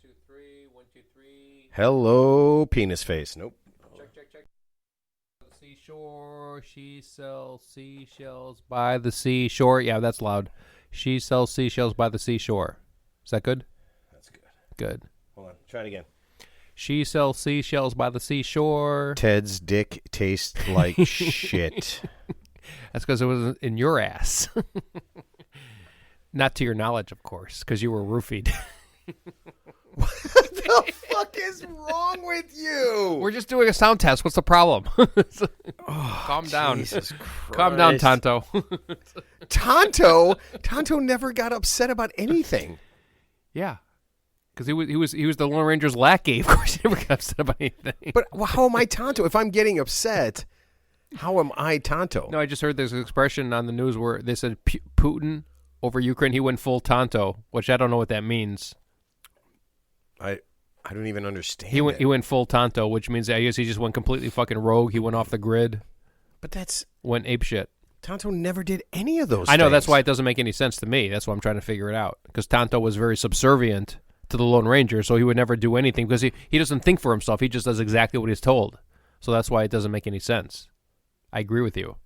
2, 3. 1, 2, 3. Hello, penis face. Nope. Check. The seashore. She sells seashells by the seashore. Yeah, that's loud. She sells seashells by the seashore. Is that good? That's good. Good. Hold on. Try it again. She sells seashells by the seashore. Ted's dick tastes like shit. That's because it was in your ass. Not to your knowledge, of course, because you were roofied. What the fuck is wrong with you? We're just doing a sound test. What's the problem? Calm down. Jesus Christ. Calm down, Tonto. Tonto never got upset about anything. Yeah. Because he was the Lone Ranger's lackey. Of course, he never got upset about anything. But how am I Tonto? If I'm getting upset, how am I Tonto? No, I just heard there's an expression on the news where they said Putin over Ukraine, he went full Tonto, which I don't know what that means. I don't even understand. He went full Tonto, which means I guess he just went completely fucking rogue. He went off the grid. But went apeshit. Tonto never did any of those I know, things. that's why it doesn't make any sense to me. That's why I'm trying to figure it out. Because Tonto was very subservient to the Lone Ranger, so he would never do anything because he doesn't think for himself. He just does exactly what he's told. So that's why it doesn't make any sense. I agree with you.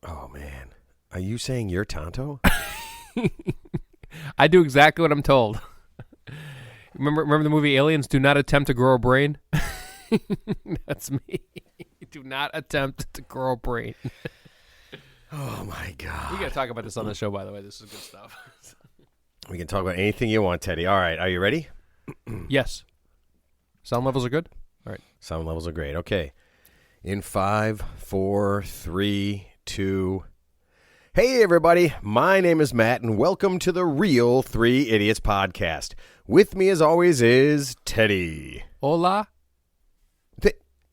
Oh, man. Are you saying you're Tonto? I do exactly what I'm told. Remember the movie Aliens? Do not attempt to grow a brain. That's me. Do not attempt to grow a brain. Oh, my God. We got to talk about this on the show, by the way. This is good stuff. We can talk about anything you want, Teddy. All right. Are you ready? Yes. Sound levels are good? All right. Sound levels are great. Okay. In 5, 4, 3, 2. Hey, everybody. My name is Matt, and welcome to the Real 3 Idiots podcast. With me, as always, is Teddy. Hola.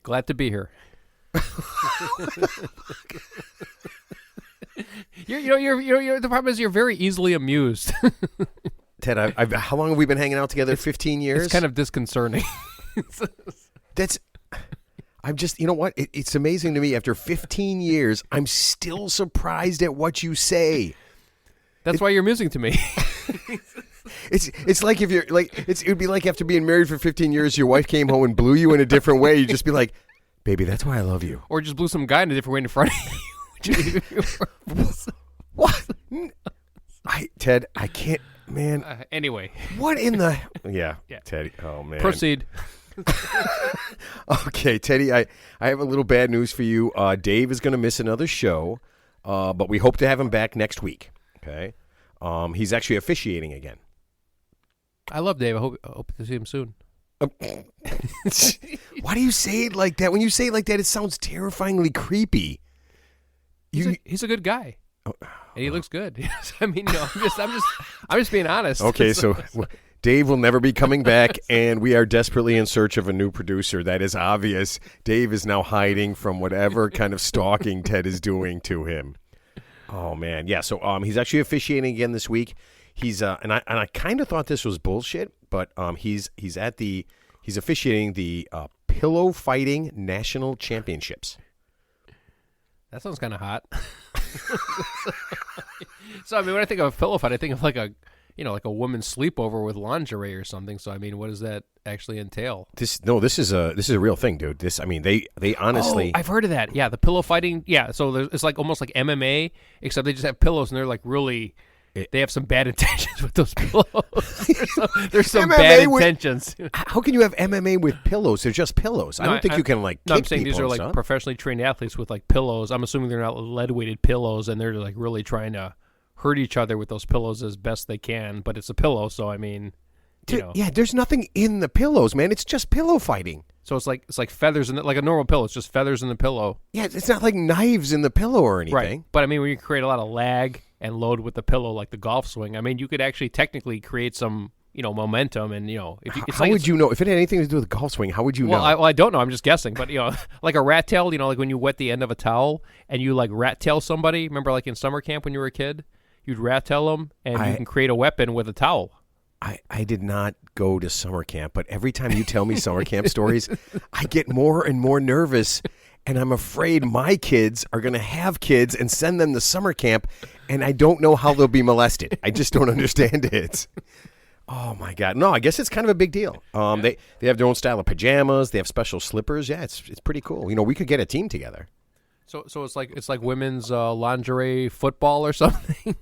Glad to be here. You're the problem is you're very easily amused. Ted, how long have we been hanging out together? 15 years? It's kind of disconcerting. I'm just, you know what? It's amazing to me. After 15 years, I'm still surprised at what you say. That's why you're amusing to me. It's like if you're like, it would be like after being married for 15 years, your wife came home and blew you in a different way. You'd just be like, baby, that's why I love you. Or just blew some guy in a different way in front of you. What? Ted, I can't, man. Anyway. What in the... Yeah, Teddy. Oh, man. Proceed. Okay, Teddy, I have a little bad news for you. Dave is going to miss another show, but we hope to have him back next week. Okay? He's actually officiating again. I love Dave. I hope to see him soon. Why do you say it like that? When you say it like that, it sounds terrifyingly creepy. He's a good guy. And he looks good. I mean, no, I'm just being honest. Okay, so Dave will never be coming back, and we are desperately in search of a new producer. That is obvious. Dave is now hiding from whatever kind of stalking Ted is doing to him. Oh man, yeah. So he's actually officiating again this week. He's and I kind of thought this was bullshit, but he's officiating the pillow fighting national championships. That sounds kind of hot. So I mean, when I think of a pillow fight, I think of like a woman's sleepover with lingerie or something. So I mean, what does that actually entail? This is a real thing, dude. They honestly. Oh, I've heard of that. Yeah, the pillow fighting. Yeah, so it's like almost like MMA, except they just have pillows and they're like really. They have some bad intentions with those pillows. There's some bad intentions. How can you have MMA with pillows? They're just pillows. I don't think you can like. No, I'm saying these are like professionally trained athletes with like pillows. I'm assuming they're not lead-weighted pillows, and they're like really trying to hurt each other with those pillows as best they can. But it's a pillow, so I mean, yeah. There's nothing in the pillows, man. It's just pillow fighting. So it's like feathers in like a normal pillow. It's just feathers in the pillow. Yeah, it's not like knives in the pillow or anything. Right. But I mean, when you create a lot of lag and load with the pillow like the golf swing, I mean, you could actually technically create some, momentum and, how would you know? If it had anything to do with golf swing, how would you know? I don't know. I'm just guessing. But, like a rat tail, like when you wet the end of a towel and you like rat tail somebody, remember like in summer camp when you were a kid? You'd rat tail them and you can create a weapon with a towel. I did not go to summer camp, but every time you tell me summer camp stories, I get more and more nervous, and I'm afraid my kids are going to have kids and send them to summer camp, and I don't know how they'll be molested. I just don't understand it. Oh my God! No, I guess it's kind of a big deal. They have their own style of pajamas. They have special slippers. Yeah, it's pretty cool. We could get a team together. So it's like women's lingerie football or something.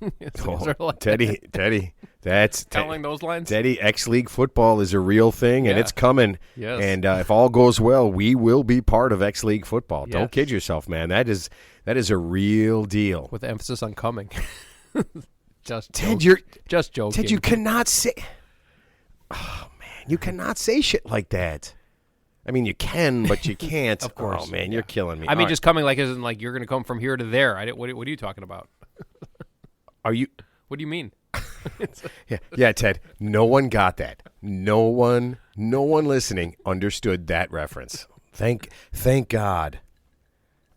Oh, sort of like Teddy, that's kind of along those lines. Teddy, X-League football is a real thing, and Yeah. it's coming. Yes. And if all goes well, we will be part of X-League football. Yes. Don't kid yourself, man. That is a real deal. With emphasis on coming. Just Ted, just joking. Ted, you cannot say. Oh man, you cannot say shit like that. I mean, you can, but you can't. Of course. Oh man, you're killing me. I mean, All just coming like isn't like you're going to come from here to there. What are you talking about? are you? What do you mean? Yeah, Ted. No one got that. No one listening understood that reference. Thank God.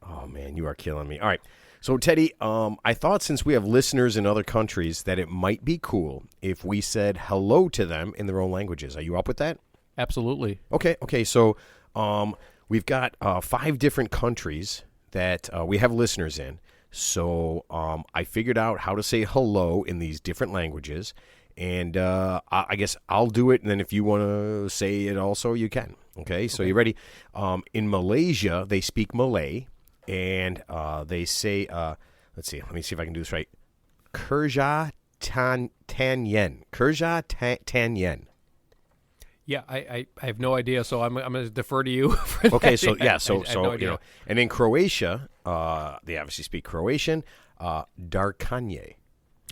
Oh man, you are killing me. All right. So Teddy, I thought since we have listeners in other countries that it might be cool if we said hello to them in their own languages. Are you up with that? Absolutely. Okay. So we've got 5 different countries that we have listeners in. So I figured out how to say hello in these different languages. And I guess I'll do it. And then if you want to say it also, you can. Okay, so you ready? In Malaysia, they speak Malay. And they say, let's see, let me see if I can do this right. Kerja tan yen. Kerja tan yen. Yeah, I have no idea, so I'm going to defer to you. For Okay, that. so yeah, I have no idea. and in Croatia, they obviously speak Croatian, Darkanje.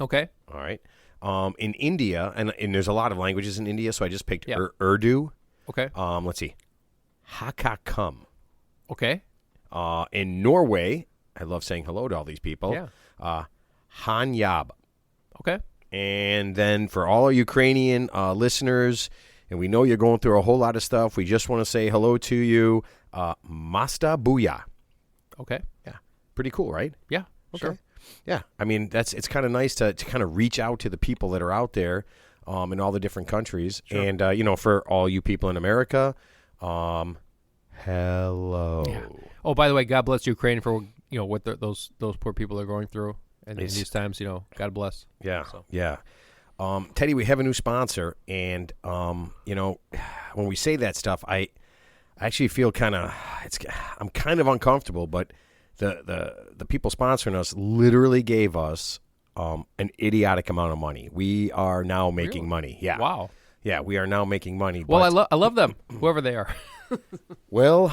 Okay. All right. In India, and there's a lot of languages in India, so I just picked Yeah. Urdu. Okay. Let's see, Hakakam. Okay. In Norway, I love saying hello to all these people. Yeah. Hanyab. Okay. And then for all our Ukrainian listeners, and we know you're going through a whole lot of stuff, we just want to say hello to you. Masta Buya. Okay. Yeah. Pretty cool, right? Yeah. Okay. Sure. Yeah. I mean, it's kind of nice to kind of reach out to the people that are out there in all the different countries. Sure. And, for all you people in America, hello. Yeah. Oh, by the way, God bless Ukraine for what those poor people are going through, and in these times, God bless. Yeah, So. yeah. Teddy, we have a new sponsor, and when we say that stuff, I actually feel I'm kind of uncomfortable, but the people sponsoring us literally gave us an idiotic amount of money. We are now making money. Yeah. Wow. Yeah, we are now making money. Well, but, I love them, whoever they are. Well,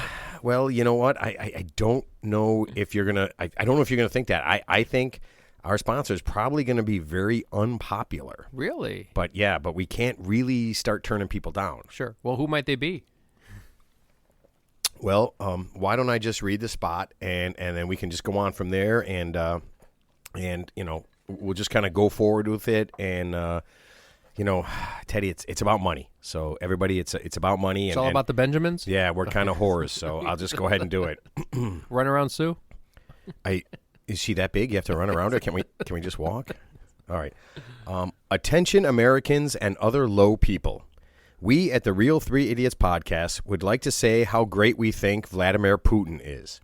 you know what? I don't know if you're gonna. I don't know if you're gonna think that. I think our sponsor is probably gonna be very unpopular. Really? But we can't really start turning people down. Sure. Well, who might they be? Well, why don't I just read the spot and then we can just go on from there and we'll just kind of go forward with it and. Teddy, it's about money. So everybody, it's about money. It's all about the Benjamins? Yeah, we're kind of whores, so I'll just go ahead and do it. Run around Sue? Is she that big? You have to run around her? Can we just walk? All right. Attention Americans and other low people. We at the Real 3 Idiots podcast would like to say how great we think Vladimir Putin is.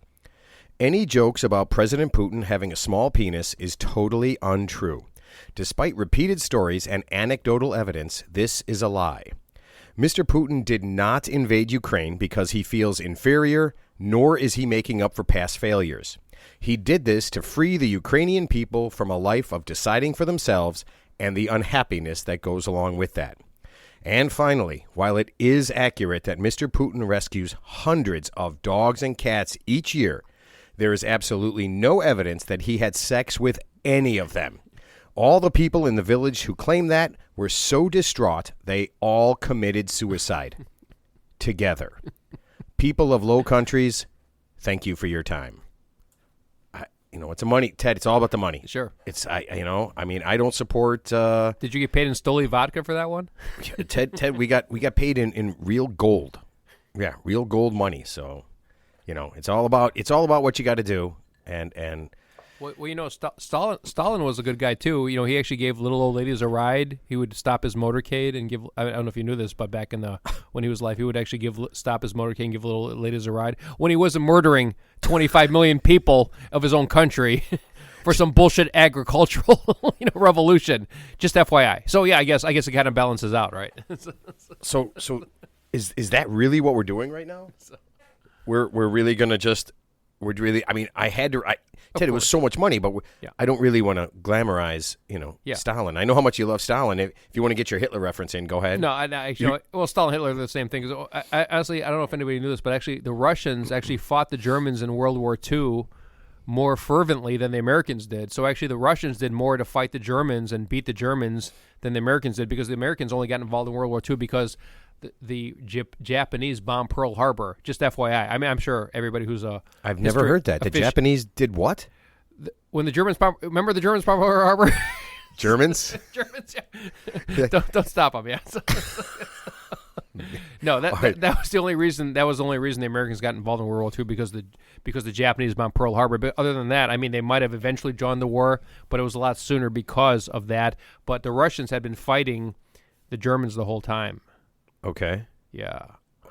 Any jokes about President Putin having a small penis is totally untrue. Despite repeated stories and anecdotal evidence, this is a lie. Mr. Putin did not invade Ukraine because he feels inferior, nor is he making up for past failures. He did this to free the Ukrainian people from a life of deciding for themselves and the unhappiness that goes along with that. And finally, while it is accurate that Mr. Putin rescues hundreds of dogs and cats each year, there is absolutely no evidence that he had sex with any of them. All the people in the village who claim that were so distraught, they all committed suicide. Together. People of low countries, thank you for your time. It's a money, Ted, it's all about the money. Sure. I don't support... Did you get paid in Stoli vodka for that one? Ted, we got paid in real gold. Yeah, real gold money. So, it's all about what you got to do. And Well, Stalin was a good guy too. He actually gave little old ladies a ride. He would stop his motorcade and give. I don't know if you knew this, but back when he was alive, he would actually stop his motorcade and give little ladies a ride when he wasn't murdering 25 million people of his own country. for some bullshit agricultural revolution. Just FYI. So yeah, I guess it kind of balances out, right? So is that really what we're doing right now? We're really gonna just I mean, Ted, it was so much money, but I don't really want to glamorize, Stalin. I know how much you love Stalin. If you want to get your Hitler reference in, go ahead. No, Stalin and Hitler are the same thing. Honestly, I don't know if anybody knew this, but actually the Russians actually fought the Germans in World War II more fervently than the Americans did. So actually the Russians did more to fight the Germans and beat the Germans than the Americans did, because the Americans only got involved in World War II because the Japanese bombed Pearl Harbor. Just FYI. I mean, I'm sure everybody who's I've never heard that. The Japanese did what? When the Germans remember the Germans bombed Pearl Harbor? Germans? Germans, yeah. Don't stop them, yeah. No, that was the only reason. That was the only reason the Americans got involved in World War II, because the Japanese bombed Pearl Harbor. But other than that, I mean, they might have eventually joined the war, but it was a lot sooner because of that. But the Russians had been fighting the Germans the whole time. Okay. Yeah.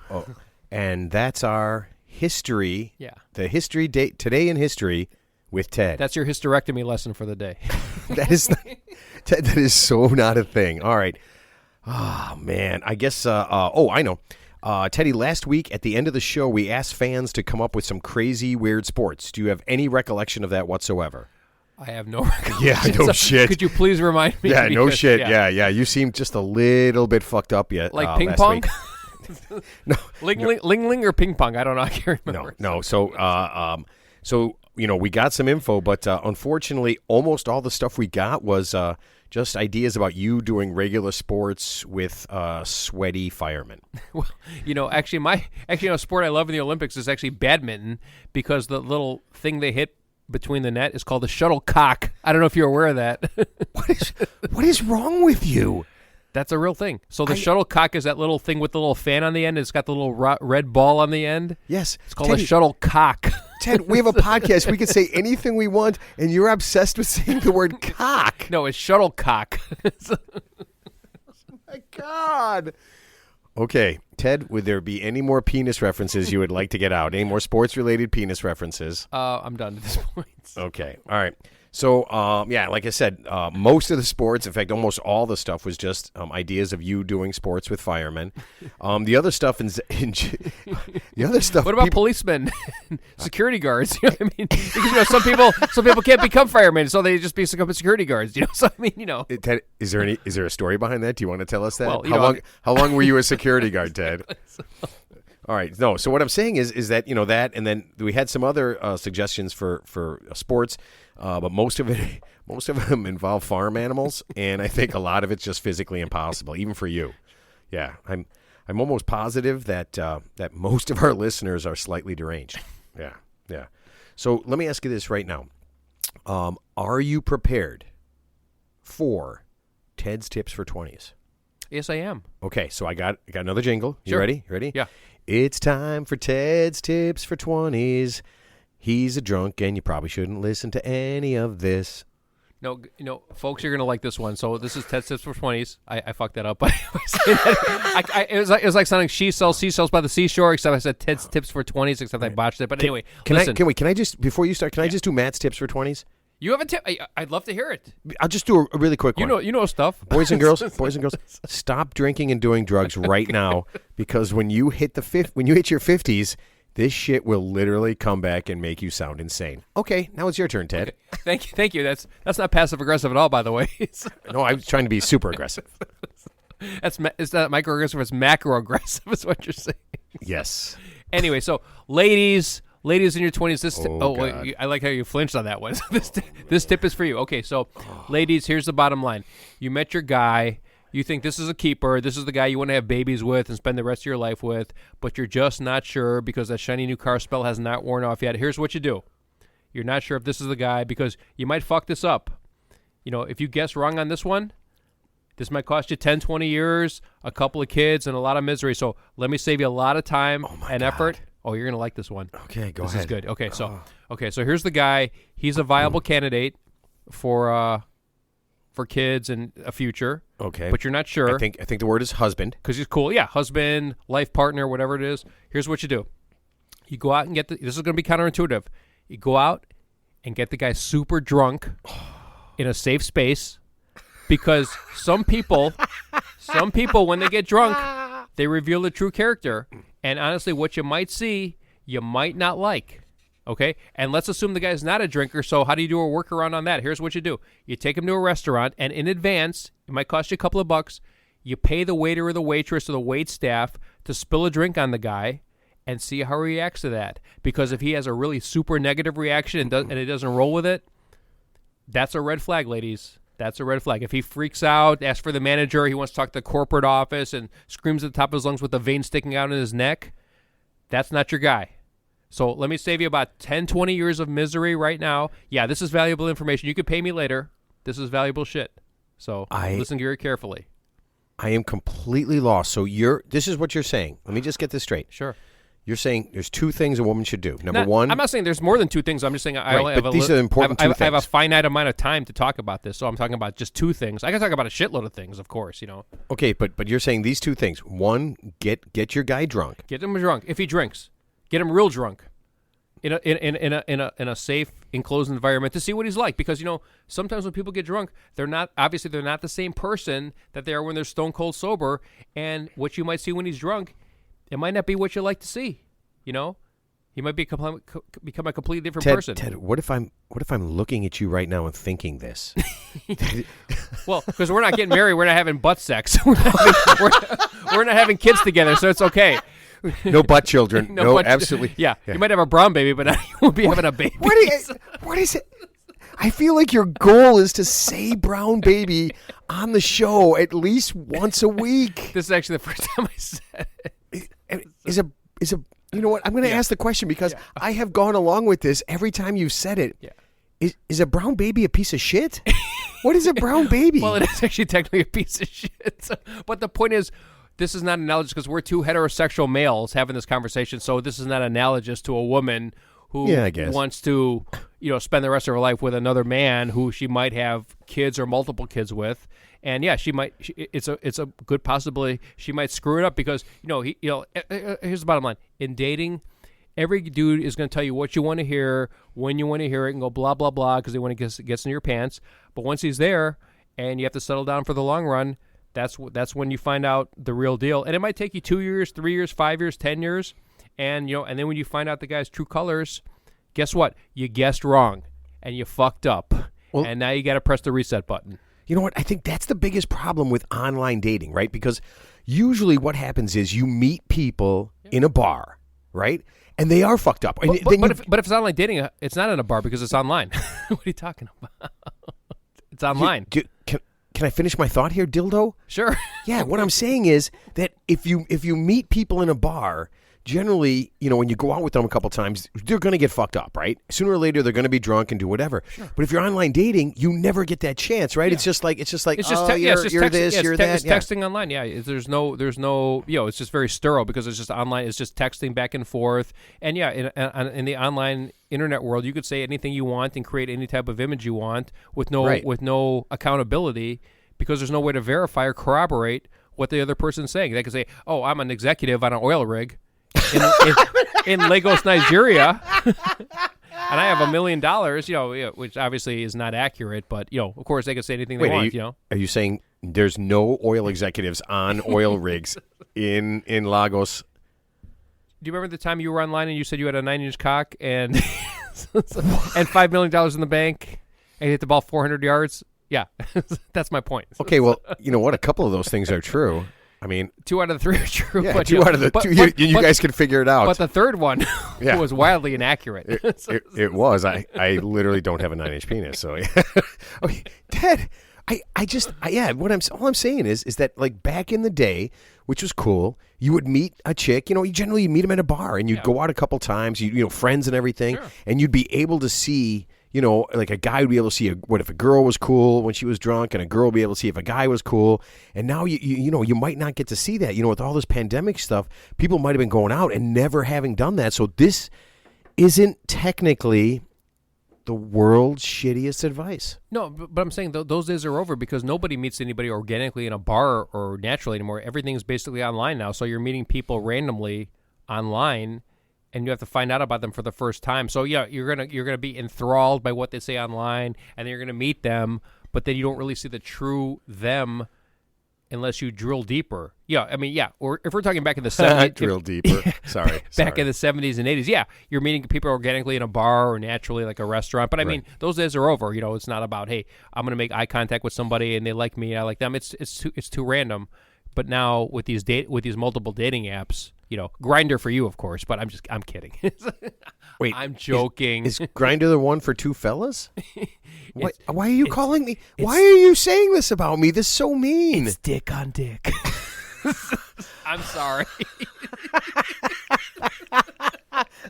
Oh, and that's our history. Yeah. The history date today in history with Ted. That's your hysterectomy lesson for the day. Ted, that is so not a thing. All right. Oh, man. I guess, I know. Teddy, last week at the end of the show, we asked fans to come up with some crazy, weird sports. Do you have any recollection of that whatsoever? I have no recollection. Yeah, no shit. Could you please remind me? Yeah, no shit. Yeah. You seem just a little bit fucked up yet. Like ping last pong? Week. No. Ling or ping pong? I don't know. I can't remember. No. So, we got some info, but unfortunately, almost all the stuff we got was just ideas about you doing regular sports with sweaty firemen. Well, actually, a sport I love in the Olympics is actually badminton, because the little thing they hit between the net is called the shuttlecock. I don't know if you're aware of that. What is wrong with you? That's a real thing. So the shuttlecock is that little thing with the little fan on the end. It's got the little red ball on the end. Yes. It's called a shuttlecock. Ted, we have a podcast. We can say anything we want, and you're obsessed with saying the word cock. No, it's shuttlecock. Oh, my God. Okay, Ted, would there be any more penis references you would like to get out? Any more sports-related penis references? I'm done at this point. Okay, all right. So, like I said, most of the sports, in fact, almost all the stuff was just ideas of you doing sports with firemen. The other stuff the other stuff. What about policemen, security guards? You know what I mean? Because some people can't become firemen, so they just become security guards. So I mean, Ted, is there a story behind that? Do you want to tell us that? Well, how long were you a security guard, Ted? All right. No. So what I'm saying is that that, and then we had some other suggestions for sports, but most of them involve farm animals, and I think a lot of it's just physically impossible, even for you. Yeah, I'm almost positive that that most of our listeners are slightly deranged. Yeah. So let me ask you this right now: are you prepared for Ted's Tips for 20s? Yes, I am. Okay. So I got another jingle. You Sure. ready? You ready? Yeah. It's time for Ted's Tips for 20s. He's a drunk, and you probably shouldn't listen to any of this. No, folks, you're going to like this one. So this is Ted's Tips for 20s. I fucked that up by saying that. It was like sounding seashells by the seashore, except I said Ted's Tips for 20s, except I botched it. But anyway, listen. Can I just, before you start, can I just do Matt's Tips for 20s? You have a tip? I'd love to hear it. I'll just do a really quick one. You know stuff. Boys and girls, stop drinking and doing drugs right now, because when you hit your 50s, this shit will literally come back and make you sound insane. Okay, now it's your turn, Ted. Okay. Thank you. That's not passive aggressive at all, by the way. No, I was trying to be super aggressive. It's not microaggressive. It's macroaggressive. Is what you're saying. Yes. Anyway, so ladies in your 20s, God. I like how you flinched on that one. This tip is for you. Okay, so ladies, here's the bottom line. You met your guy. You think this is a keeper. This is the guy you want to have babies with and spend the rest of your life with, but you're just not sure because that shiny new car spell has not worn off yet. Here's what you do. You're not sure if this is the guy because you might fuck this up. If you guess wrong on this one, this might cost you 10, 20 years, a couple of kids, and a lot of misery. So let me save you a lot of time and effort. Oh, you're going to like this one. Okay, go ahead. This is good. Okay, so here's the guy. He's a viable candidate for kids and a future. Okay. But you're not sure. I think the word is husband. Because he's cool. Yeah, husband, life partner, whatever it is. Here's what you do. You go out and get this is going to be counterintuitive. You go out and get the guy super drunk in a safe space, because some people when they get drunk, they reveal the true character, and honestly, what you might see, you might not like. Okay, and let's assume the guy's not a drinker. So how do you do a workaround on that? Here's what you do: you take him to a restaurant, and in advance, it might cost you a couple of bucks. You pay the waiter or the waitress or the wait staff to spill a drink on the guy, and see how he reacts to that. Because if he has a really super negative reaction and it doesn't roll with it, that's a red flag, ladies. That's a red flag. If he freaks out, asks for the manager, he wants to talk to the corporate office, and screams at the top of his lungs with the vein sticking out in his neck, that's not your guy. So let me save you about 10, 20 years of misery right now. Yeah, this is valuable information. You could pay me later. This is valuable shit. So listen very carefully. I am completely lost. So this is what you're saying. Let me just get this straight. Sure. You're saying there's two things a woman should do. Number one. I'm not saying there's more than two things. I'm just saying these are important two things. I have a finite amount of time to talk about this, so I'm talking about just two things. I can talk about a shitload of things, of course, Okay, but you're saying these two things. One, get your guy drunk. Get him drunk. If he drinks, get him real drunk. In a safe, enclosed environment to see what he's like, because sometimes when people get drunk, they're not the same person that they are when they're stone cold sober, and what you might see when he's drunk, it might not be what you like to see. He might become a completely different person. Ted, what if I'm looking at you right now and thinking this? Well, because we're not getting married, we're not having butt sex, we're not having kids together, so it's okay. No butt children. No, absolutely. Yeah, you might have a brown baby, but you won't be having a baby. What is it? I feel like your goal is to say brown baby on the show at least once a week. This is actually the first time I said it. Is a you know what? I'm going to ask the question because I have gone along with this every time you've said it. Yeah. Is a brown baby a piece of shit? What is a brown baby? Well, it is actually technically a piece of shit. But the point is, this is not analogous because we're two heterosexual males having this conversation. So this is not analogous to a woman who wants to, spend the rest of her life with another man who she might have kids or multiple kids with. And she might. It's a good possibility she might screw it up because here's the bottom line: in dating, every dude is going to tell you what you want to hear, when you want to hear it, and go blah blah blah because they want to get in your pants. But once he's there, and you have to settle down for the long run. That's when you find out the real deal, and it might take you 2 years, 3 years, 5 years, 10 years, and and then when you find out the guy's true colors, guess what? You guessed wrong, and you fucked up, and now you got to press the reset button. You know what? I think that's the biggest problem with online dating, right? Because usually what happens is you meet people in a bar, right? And they are fucked up. But if it's online dating, it's not in a bar because it's online. What are you talking about? It's online. Can I finish my thought here, dildo? Sure. Yeah, what I'm saying is that if you meet people in a bar, generally, when you go out with them a couple times, they're going to get fucked up, right? Sooner or later, they're going to be drunk and do whatever. Sure. But if you're online dating, you never get that chance, right? Yeah. It's just like, you're this, you're that. It's texting online. Yeah, there's no, it's just very sterile because it's just online. It's just texting back and forth. And in the online internet world, you could say anything you want and create any type of image you want with no accountability because there's no way to verify or corroborate what the other person's saying. They could say, "Oh, I'm an executive on an oil rig." In Lagos, Nigeria, and I have $1 million, which obviously is not accurate, but of course they can say anything they want. Are you saying there's no oil executives on oil rigs in Lagos? Do you remember the time you were online and you said you had a 9-inch cock and and $5 million in the bank and you hit the ball 400 yards? Yeah, that's my point. Okay, well, you know what? A couple of those things are true. I mean, 2 out of the 3 are true. Yeah, 2 out of the 2. You guys can figure it out. But the third one was wildly inaccurate. It was. I literally don't have a 9-inch penis. So, okay, Ted, all I'm saying is that like back in the day, which was cool, you would meet a chick. You generally meet them at a bar, and you'd go out a couple times. You friends and everything, sure. And you'd be able to see. Like a guy would be able to see what if a girl was cool when she was drunk, and a girl would be able to see if a guy was cool. And now you might not get to see that. With all this pandemic stuff, people might have been going out and never having done that. So this isn't technically the world's shittiest advice. No, but I'm saying those days are over because nobody meets anybody organically in a bar or naturally anymore. Everything's basically online now. So you're meeting people randomly online. and you have to find out about them for the first time. So yeah, you're gonna be enthralled by what they say online, and then you're gonna meet them, but then you don't really see the true them unless you drill deeper. Yeah, I mean, yeah. Or if we're talking back in the 70s, drill deeper. Sorry, back in the 70s and 80s, yeah, you're meeting people organically in a bar or naturally like a restaurant. But I mean, those days are over. You know, it's not about, hey, I'm gonna make eye contact with somebody and they like me, I like them. It's too random. But now with these multiple dating apps, you know, Grindr for you, of course. But I'm kidding. Wait, I'm joking. Is Grindr the one for two fellas? Why are you calling me? Why are you saying this about me? This is so mean. It's dick on dick. I'm sorry.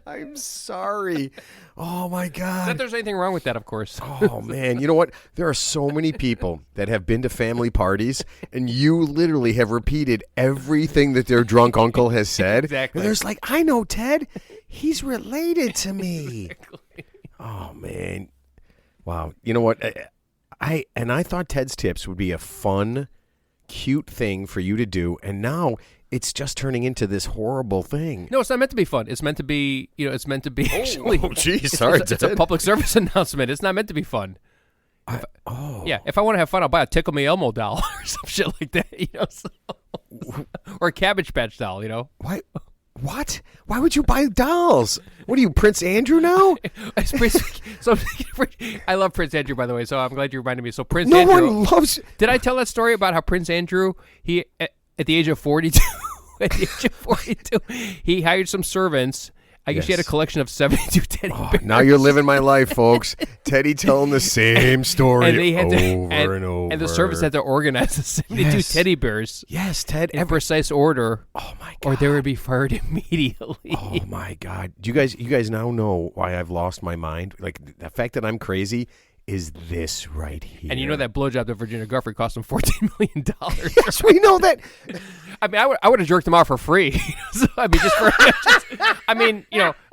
I'm sorry. Oh, my God. Not that there's anything wrong with that, of course. Oh, man. You know what? There are so many people that have been to family parties, and you literally have repeated everything that their drunk uncle has said. Exactly. And there's like, I know Ted. He's related to me. Exactly. Oh, man. Wow. You know what? I thought Ted's tips would be a fun, cute thing for you to do, and now it's just turning into this horrible thing. No, it's not meant to be fun. It's meant to be, it's meant to be actually. Oh, geez, sorry, it's a public service announcement. It's not meant to be fun. Yeah, if I want to have fun, I'll buy a Tickle Me Elmo doll or some shit like that, or a Cabbage Patch doll, Why? What? Why would you buy dolls? What are you, Prince Andrew now? I love Prince Andrew, by the way, so I'm glad you reminded me. So Prince No Andrew. one loves. Did I tell that story about how Prince Andrew, he at the age of 42, he hired some servants. I guess he had a collection of 72 teddy bears. Now you're living my life, folks. Teddy telling the same story and they had over and over. And the servants had to organize the 72 teddy bears. Yes, Ted. In precise order. Oh, my God. Or they would be fired immediately. Oh, my God. You guys now know why I've lost my mind? Like, the fact that I'm crazy is this right here. And you know that blowjob to Virginia Guffrey cost him $14 million. Yes, we know that. I mean, I would have jerked him off for free. So, I mean,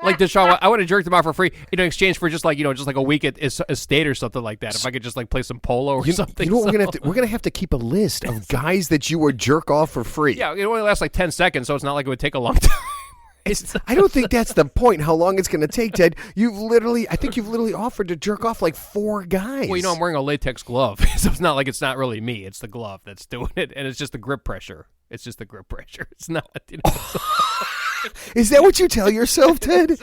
like Deshaun, I would have jerked him off for free, in exchange for just like a week at Estate or something like that. If I could just like play some polo or something. You know what we're gonna have to keep a list of guys that you would jerk off for free. Yeah, it only lasts like 10 seconds, so it's not like it would take a long time. I don't think that's the point, how long it's going to take, Ted. I think you've literally offered to jerk off like 4 guys. Well, I'm wearing a latex glove, so it's not like it's not really me. It's the glove that's doing it, and it's just the grip pressure. It's not, Is that what you tell yourself, Ted?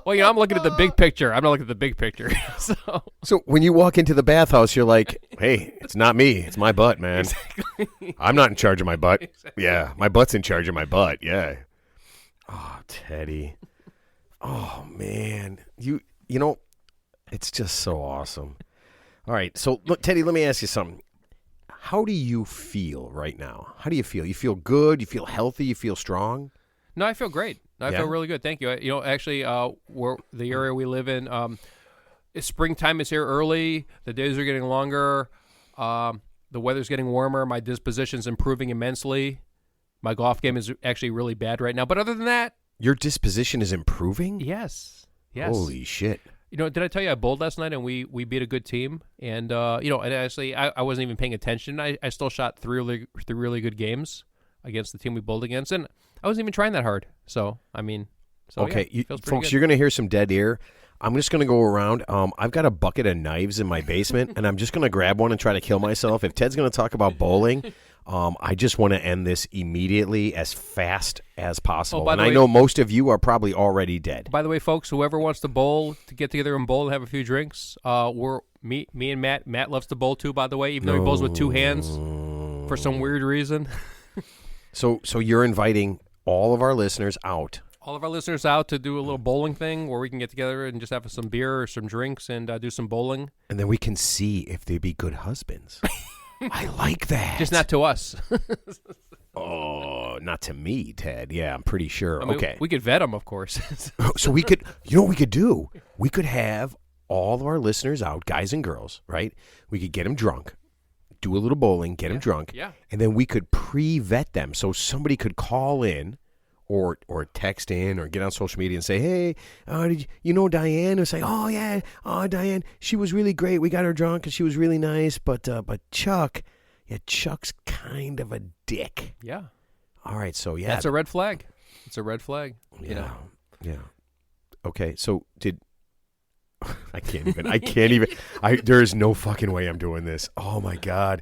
Well, I'm looking at the big picture. I'm not looking at the big picture. So when you walk into the bathhouse, you're like, hey, it's not me. It's my butt, man. Exactly. I'm not in charge of my butt. Exactly. Yeah, my butt's in charge of my butt. Yeah. Oh, Teddy. Oh, man. You know, it's just so awesome. All right. So, look, Teddy, let me ask you something. How do you feel right now? How do you feel? You feel good? You feel healthy? You feel strong? No, I feel great. I feel really good. Thank you. Actually, the area we live in, springtime is here early. The days are getting longer. The weather's getting warmer. My disposition's improving immensely. My golf game is actually really bad right now. But other than that, your disposition is improving? Yes. Holy shit. Did I tell you I bowled last night and we beat a good team? And, and actually I wasn't even paying attention. I still shot three really good games against the team we bowled against. And I wasn't even trying that hard. So, okay, yeah, folks, you're going to hear some dead air. I'm just going to go around. I've got a bucket of knives in my basement, and I'm just going to grab one and try to kill myself. If Ted's going to talk about bowling, I just want to end this immediately as fast as possible. And I know most of you are probably already dead. By the way, folks, whoever wants to bowl, to get together and bowl and have a few drinks, me and Matt. Matt loves to bowl too, by the way, even though he bowls with 2 hands for some weird reason. So you're inviting all of our listeners out. All of our listeners out to do a little bowling thing where we can get together and just have some beer or some drinks and do some bowling. And then we can see if they'd be good husbands. I like that. Just not to us. Oh, not to me, Ted. Yeah, I'm pretty sure. Okay. We could vet them, of course. So we could, you know what we could do? We could have all of our listeners out, guys and girls, right? We could get them drunk, do a little bowling, get them drunk, and then we could pre-vet them. So somebody could call in or text in or get on social media and say, hey, did you know Diane? And say, oh, yeah, Diane, she was really great. We got her drunk and she was really nice. But Chuck's kind of a dick. Yeah. All right, so yeah. That's a red flag. It's a red flag. Yeah. You know? Yeah. Okay, so I can't even. There is no fucking way I'm doing this. Oh my God.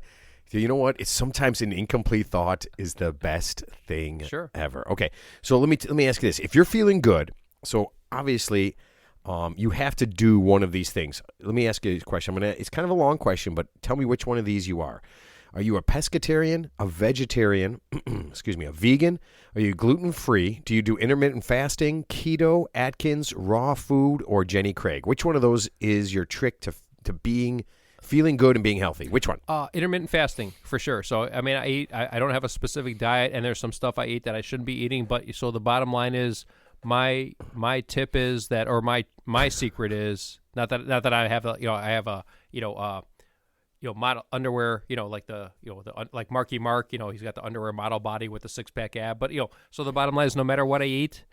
You know what? It's sometimes an incomplete thought is the best thing ever. Okay, so let me ask you this: if you're feeling good, so obviously, you have to do one of these things. Let me ask you a question. It's kind of a long question, but tell me which one of these you are. Are you a pescatarian, a vegetarian, excuse me, a vegan? Are you gluten-free? Do you do intermittent fasting, keto, Atkins, raw food, or Jenny Craig? Which one of those is your trick to feeling good and being healthy? Which one? Intermittent fasting, for sure. So, I mean, I don't have a specific diet, and there's some stuff I eat that I shouldn't be eating. But so the bottom line is, my tip is that, or my secret is not that I have model underwear, like like Marky Mark, he's got the underwear model body with the 6-pack ab. But so the bottom line is, no matter what I eat,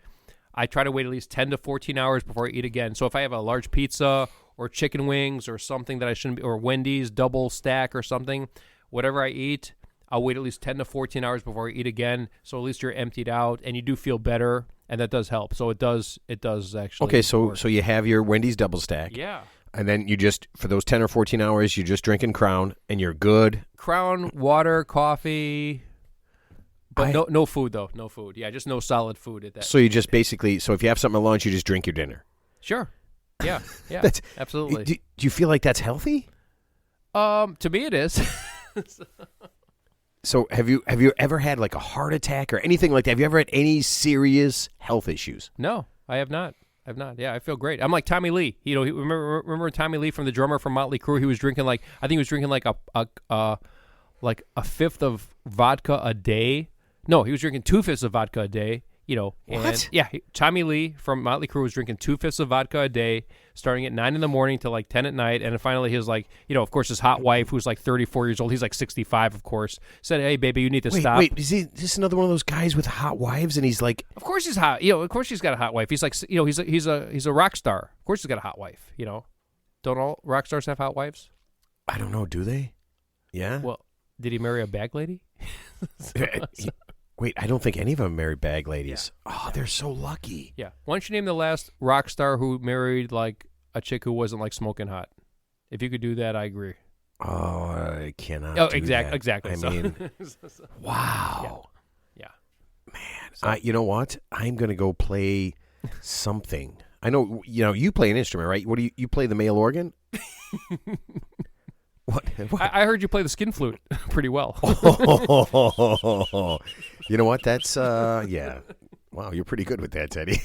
I try to wait at least 10 to 14 hours before I eat again. So if I have a large pizza or chicken wings or something that I shouldn't be, or Wendy's double stack or something, whatever I eat, I'll wait at least 10 to 14 hours before I eat again. So at least you're emptied out and you do feel better, and that does help. So it does actually. Okay, so you have your Wendy's double stack. Yeah. And then you just, for those 10 or 14 hours, you're just drinking Crown, and you're good. Crown, water, coffee, but no food, though. No food. Yeah, just no solid food at that. So you just basically, so if you have something at lunch, you just drink your dinner. Sure. Yeah, absolutely. Do you feel like that's healthy? To me it is. So have you ever had like a heart attack or anything like that? Have you ever had any serious health issues? No, I have not. Yeah, I feel great. I'm like Tommy Lee. Remember Tommy Lee from the drummer from Motley Crue? He was drinking like a fifth of vodka a day. No, he was drinking 2/5 of vodka a day. What? Tommy Lee from Motley Crue was drinking 2/5 of vodka a day, starting at 9 in the morning to like 10 at night. And then finally his of course, his hot wife, who's like 34 years old, he's like 65, of course, said, "Hey, baby, you need to stop." Wait, is this another one of those guys with hot wives? And he's like, of course he's hot. Of course he's got a hot wife. He's like, he's a rock star. Of course he's got a hot wife. Don't all rock stars have hot wives? I don't know. Do they? Yeah. Well, did he marry a bag lady? Wait, I don't think any of them married bag ladies. Yeah. Oh, they're so lucky. Yeah. Why don't you name the last rock star who married like a chick who wasn't like smoking hot? If you could do that, I agree. Oh, I cannot. Oh, do exactly. that. I mean, wow. Yeah. Man, you know what? I'm gonna go play something. I know. You play an instrument, right? What do you play? The male organ? What? I heard you play the skin flute pretty well. You know what? That's yeah. Wow, you're pretty good with that, Teddy.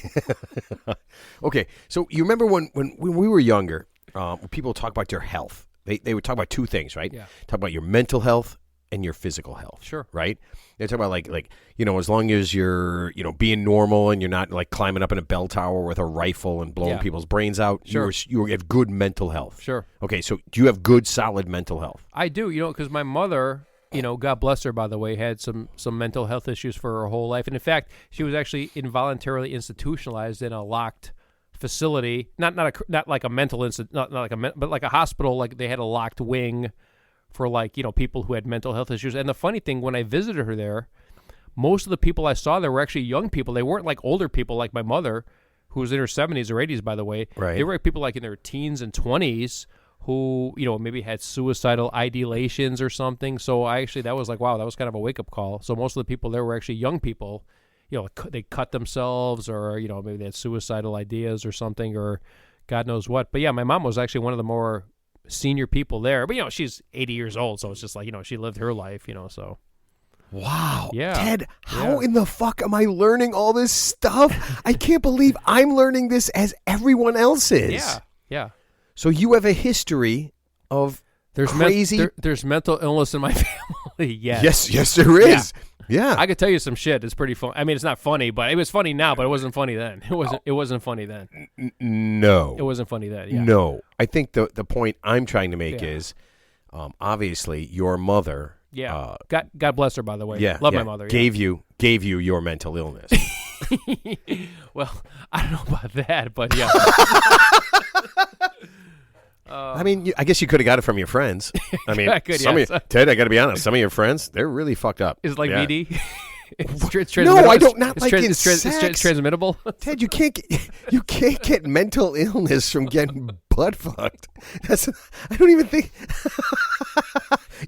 Okay, so you remember when we were younger, when people talk about their health, they would talk about two things, right? Yeah. Talk about your mental health and your physical health. Sure. Right? They talk about like as long as you're being normal and you're not like climbing up in a bell tower with a rifle and blowing people's brains out. Sure. You have good mental health. Sure. Okay, so do you have good, solid mental health? I do. Because my mother, God bless her, by the way, had some mental health issues for her whole life, and in fact, she was actually involuntarily institutionalized in a locked facility, not like a mental but like a hospital. Like they had a locked wing for people who had mental health issues. And the funny thing, when I visited her there, most of the people I saw there were actually young people. They weren't like older people like my mother, who was in her 70s or 80s, by the way. Right. They were people like in their teens and 20s who, maybe had suicidal ideations or something. So that was like, wow, that was kind of a wake-up call. So most of the people there were actually young people. They cut themselves, or, maybe they had suicidal ideas or something, or God knows what. But yeah, my mom was actually one of the more senior people there. But, she's 80 years old, so it's just like, she lived her life, so. Wow. Yeah. Ted, how in the fuck am I learning all this stuff? I can't believe I'm learning this as everyone else is. Yeah. Yeah. So you have a history of crazy... there's mental illness in my family, yes. Yes, there is. Yeah. I could tell you some shit. It's pretty fun. I mean, it's not funny, but it was funny now, but it wasn't funny then. It wasn't funny then. No. It wasn't funny then, yeah. No. I think the point I'm trying to make is, obviously, your mother... Yeah. God bless her, by the way. Love my mother. Gave you your mental illness. Well, I don't know about that, but yeah. I mean, I guess you could have got it from your friends. I mean, Ted, I got to be honest, some of your friends, they're really fucked up. It's like VD. transmittable. No, I don't not like it's sex. transmittable. Ted, you can't get mental illness from getting butt fucked. I don't even think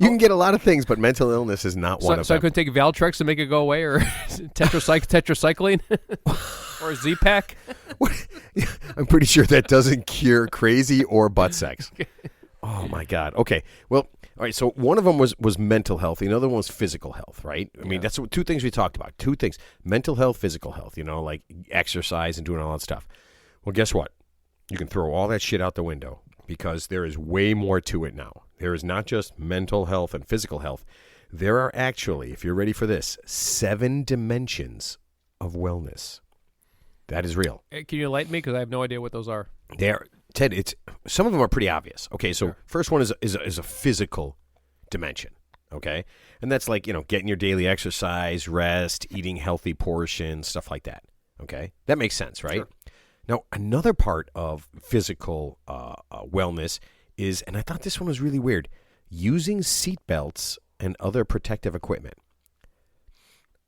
you can get a lot of things, but mental illness is not one of So them. I couldn't take Valtrex to make it go away, or tetracycline, or Z-Pack. I'm pretty sure that doesn't cure crazy or butt sex. Oh my God. Okay. Well, all right. So one of them was mental health. The other one was physical health, right? I mean, that's two things we talked about. Two things: mental health, physical health. Like exercise and doing all that stuff. Well, guess what? You can throw all that shit out the window because there is way more to it now. There is not just mental health and physical health. There are actually, if you're ready for this, 7 dimensions of wellness. That is real. Can you enlighten me? Because I have no idea what those are. Ted, some of them are pretty obvious. Okay, so Sure. First one is a physical dimension. Okay, and that's like getting your daily exercise, rest, eating healthy portions, stuff like that. Okay, that makes sense, right? Sure. Now another part of physical wellness is, and I thought this one was really weird, using seat belts and other protective equipment.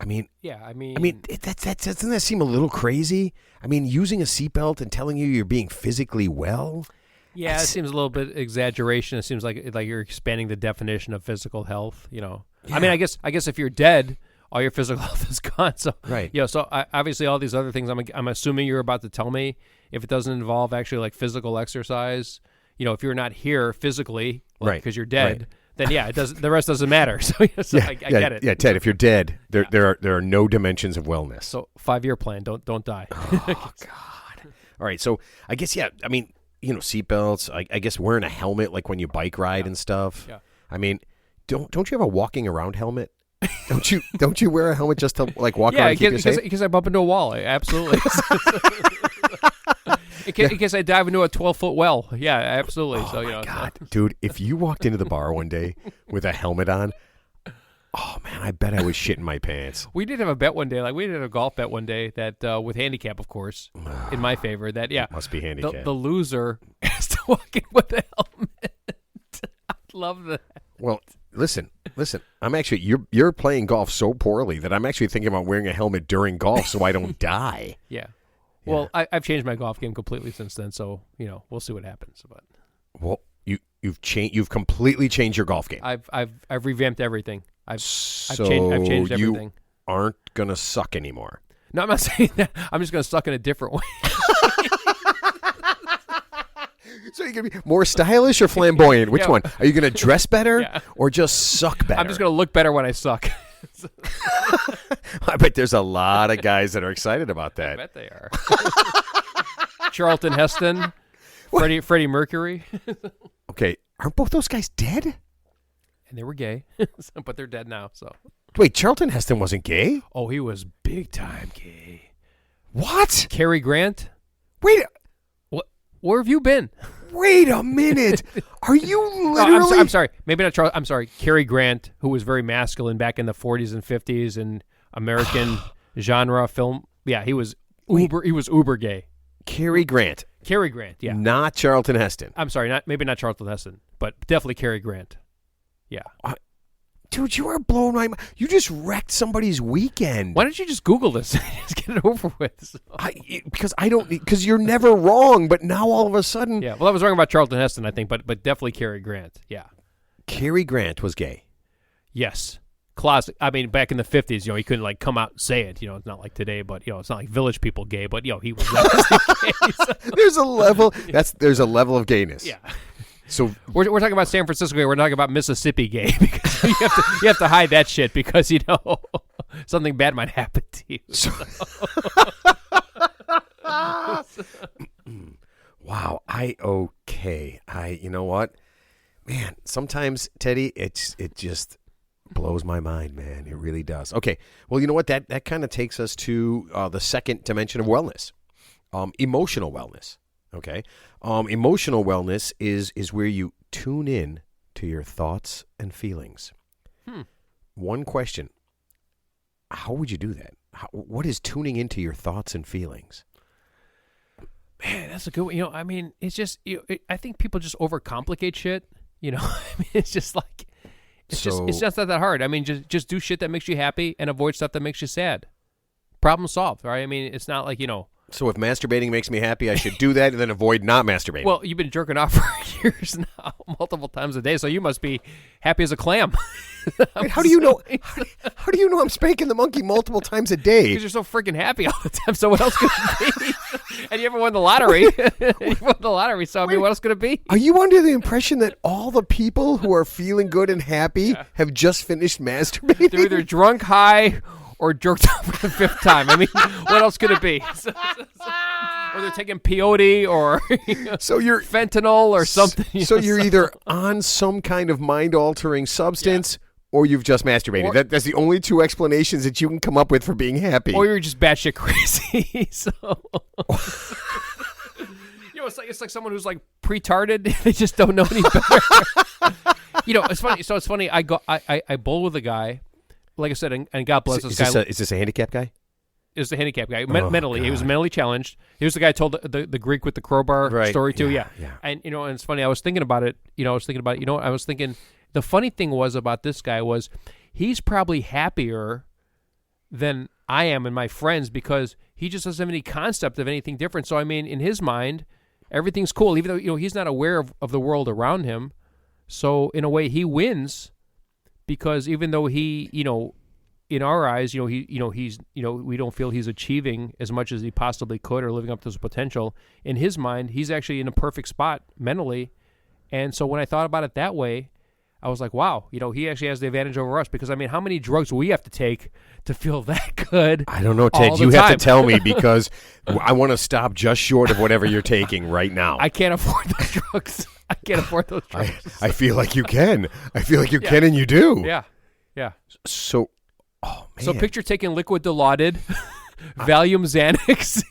I mean, doesn't that seem a little crazy? I mean, using a seatbelt and telling you you're being physically well. Yeah, it seems a little bit exaggeration. It seems like you're expanding the definition of physical health. Yeah. I mean, I guess if you're dead, all your physical health is gone. So right. So obviously all these other things. I'm assuming you're about to tell me, if it doesn't involve actually like physical exercise. If you're not here physically, right, because you're dead. Right. Then it does. The rest doesn't matter. So, I get it. Yeah, Ted, if you're dead, there are no dimensions of wellness. So 5-year plan. Don't die. Oh God. All right. So I guess I mean, seatbelts. I guess wearing a helmet like when you bike ride and stuff. Yeah. I mean, don't you have a walking around helmet? Don't you wear a helmet just to like walk around and keep you safe? In case I bump into a wall. Absolutely. In case I dive into a 12-foot well. Yeah, absolutely. Oh, my God. Dude, if you walked into the bar one day with a helmet on, oh, man, I bet I was shitting my pants. We did have a bet one day. We did a golf bet one day that with handicap, of course, in my favor. That, must be handicap. The loser has to walk in with a helmet. I love that. Well, listen. I'm actually you're playing golf so poorly that I'm actually thinking about wearing a helmet during golf so I don't die. Yeah. Well, I've changed my golf game completely since then, so we'll see what happens. But well, you've completely changed your golf game. I've revamped everything. I've changed everything. You aren't gonna suck anymore. No, I'm not saying that. I'm just gonna suck in a different way. So you're going to be more stylish or flamboyant? Which one? Are you going to dress better or just suck better? I'm just going to look better when I suck. I bet there's a lot of guys that are excited about that. I bet they are. Charlton Heston, Freddie Mercury. Okay, aren't both those guys dead? And they were gay, but they're dead now. So wait, Charlton Heston wasn't gay? Oh, he was big time gay. What? Cary Grant? Wait. Where have you been? Wait a minute. Are you literally? No, I'm sorry. Maybe not Charles. I'm sorry. Cary Grant, who was very masculine back in the 40s and 50s in American genre film. Yeah, he was uber gay. Cary Grant. Cary Grant, yeah. Not Charlton Heston. I'm sorry. Maybe not Charlton Heston, but definitely Cary Grant. Yeah. Dude, you are blowing my mind. You just wrecked somebody's weekend. Why don't you just Google this and just get it over with? Because you're never wrong, but now all of a sudden. Yeah, well, I was wrong about Charlton Heston, I think, but definitely Cary Grant. Yeah. Cary Grant was gay. Yes. Closet. I mean, back in the 50s, he couldn't come out and say it. It's not like today, but it's not like Village People gay, but he was gay. So. There's a level. There's a level of gayness. Yeah. So we're talking about San Francisco gay. We're talking about Mississippi gay because you have to hide that shit because something bad might happen to you. Wow. You know what, man? Sometimes Teddy, it just blows my mind, man. It really does. Okay. Well, you know what? That kind of takes us to the second dimension of wellness, emotional wellness. Okay. Emotional wellness is where you tune in to your thoughts and feelings. One question. How would you do that? What is tuning into your thoughts and feelings? Man, that's a good one. I mean, it's just, I think people just overcomplicate shit. I mean, it's just like, It's just not that hard. I mean, just do shit that makes you happy and avoid stuff that makes you sad. Problem solved, right? I mean, it's not like, So if masturbating makes me happy, I should do that and then avoid not masturbating. Well, you've been jerking off for years now, multiple times a day, so you must be happy as a clam. Wait, how do you know? How do you know I'm spanking the monkey multiple times a day? Because you're so freaking happy all the time. So what else could it be? And you ever won the lottery? You won the lottery. So I mean, what else could it be? Are you under the impression that all the people who are feeling good and happy have just finished masturbating? They're either drunk, high, or jerked off for the 5th time. I mean, what else could it be? Or they're taking peyote or so you're fentanyl or something. So you're either on some kind of mind-altering substance or you've just masturbated. That's the only two explanations that you can come up with for being happy. Or you're just batshit crazy. So it's like someone who's like pre-tarded. They just don't know any better. It's funny. So it's funny. I bowl with a guy. Like I said, and God bless this guy. Is this a handicapped guy? Is the handicapped guy mentally? God. He was mentally challenged. He was the guy who told the Greek with the crowbar story too. Yeah. And and it's funny. I was thinking about it. I was thinking the funny thing was about this guy was he's probably happier than I am and my friends because he just doesn't have any concept of anything different. So I mean, in his mind, everything's cool, even though he's not aware of the world around him. So in a way, he wins. Because even though he, in our eyes, we don't feel he's achieving as much as he possibly could or living up to his potential. In his mind, he's actually in a perfect spot mentally. And so when I thought about it that way, I was like, wow, he actually has the advantage over us. Because, I mean, how many drugs do we have to take to feel that good? I don't know, Ted. You have to tell me because I want to stop just short of whatever you're taking right now. I can't afford those drugs. I can't afford those drugs. I feel like you can. I feel like you can and you do. Yeah. Yeah. So, oh, man. So picture taking liquid Dilaudid, Valium Xanax.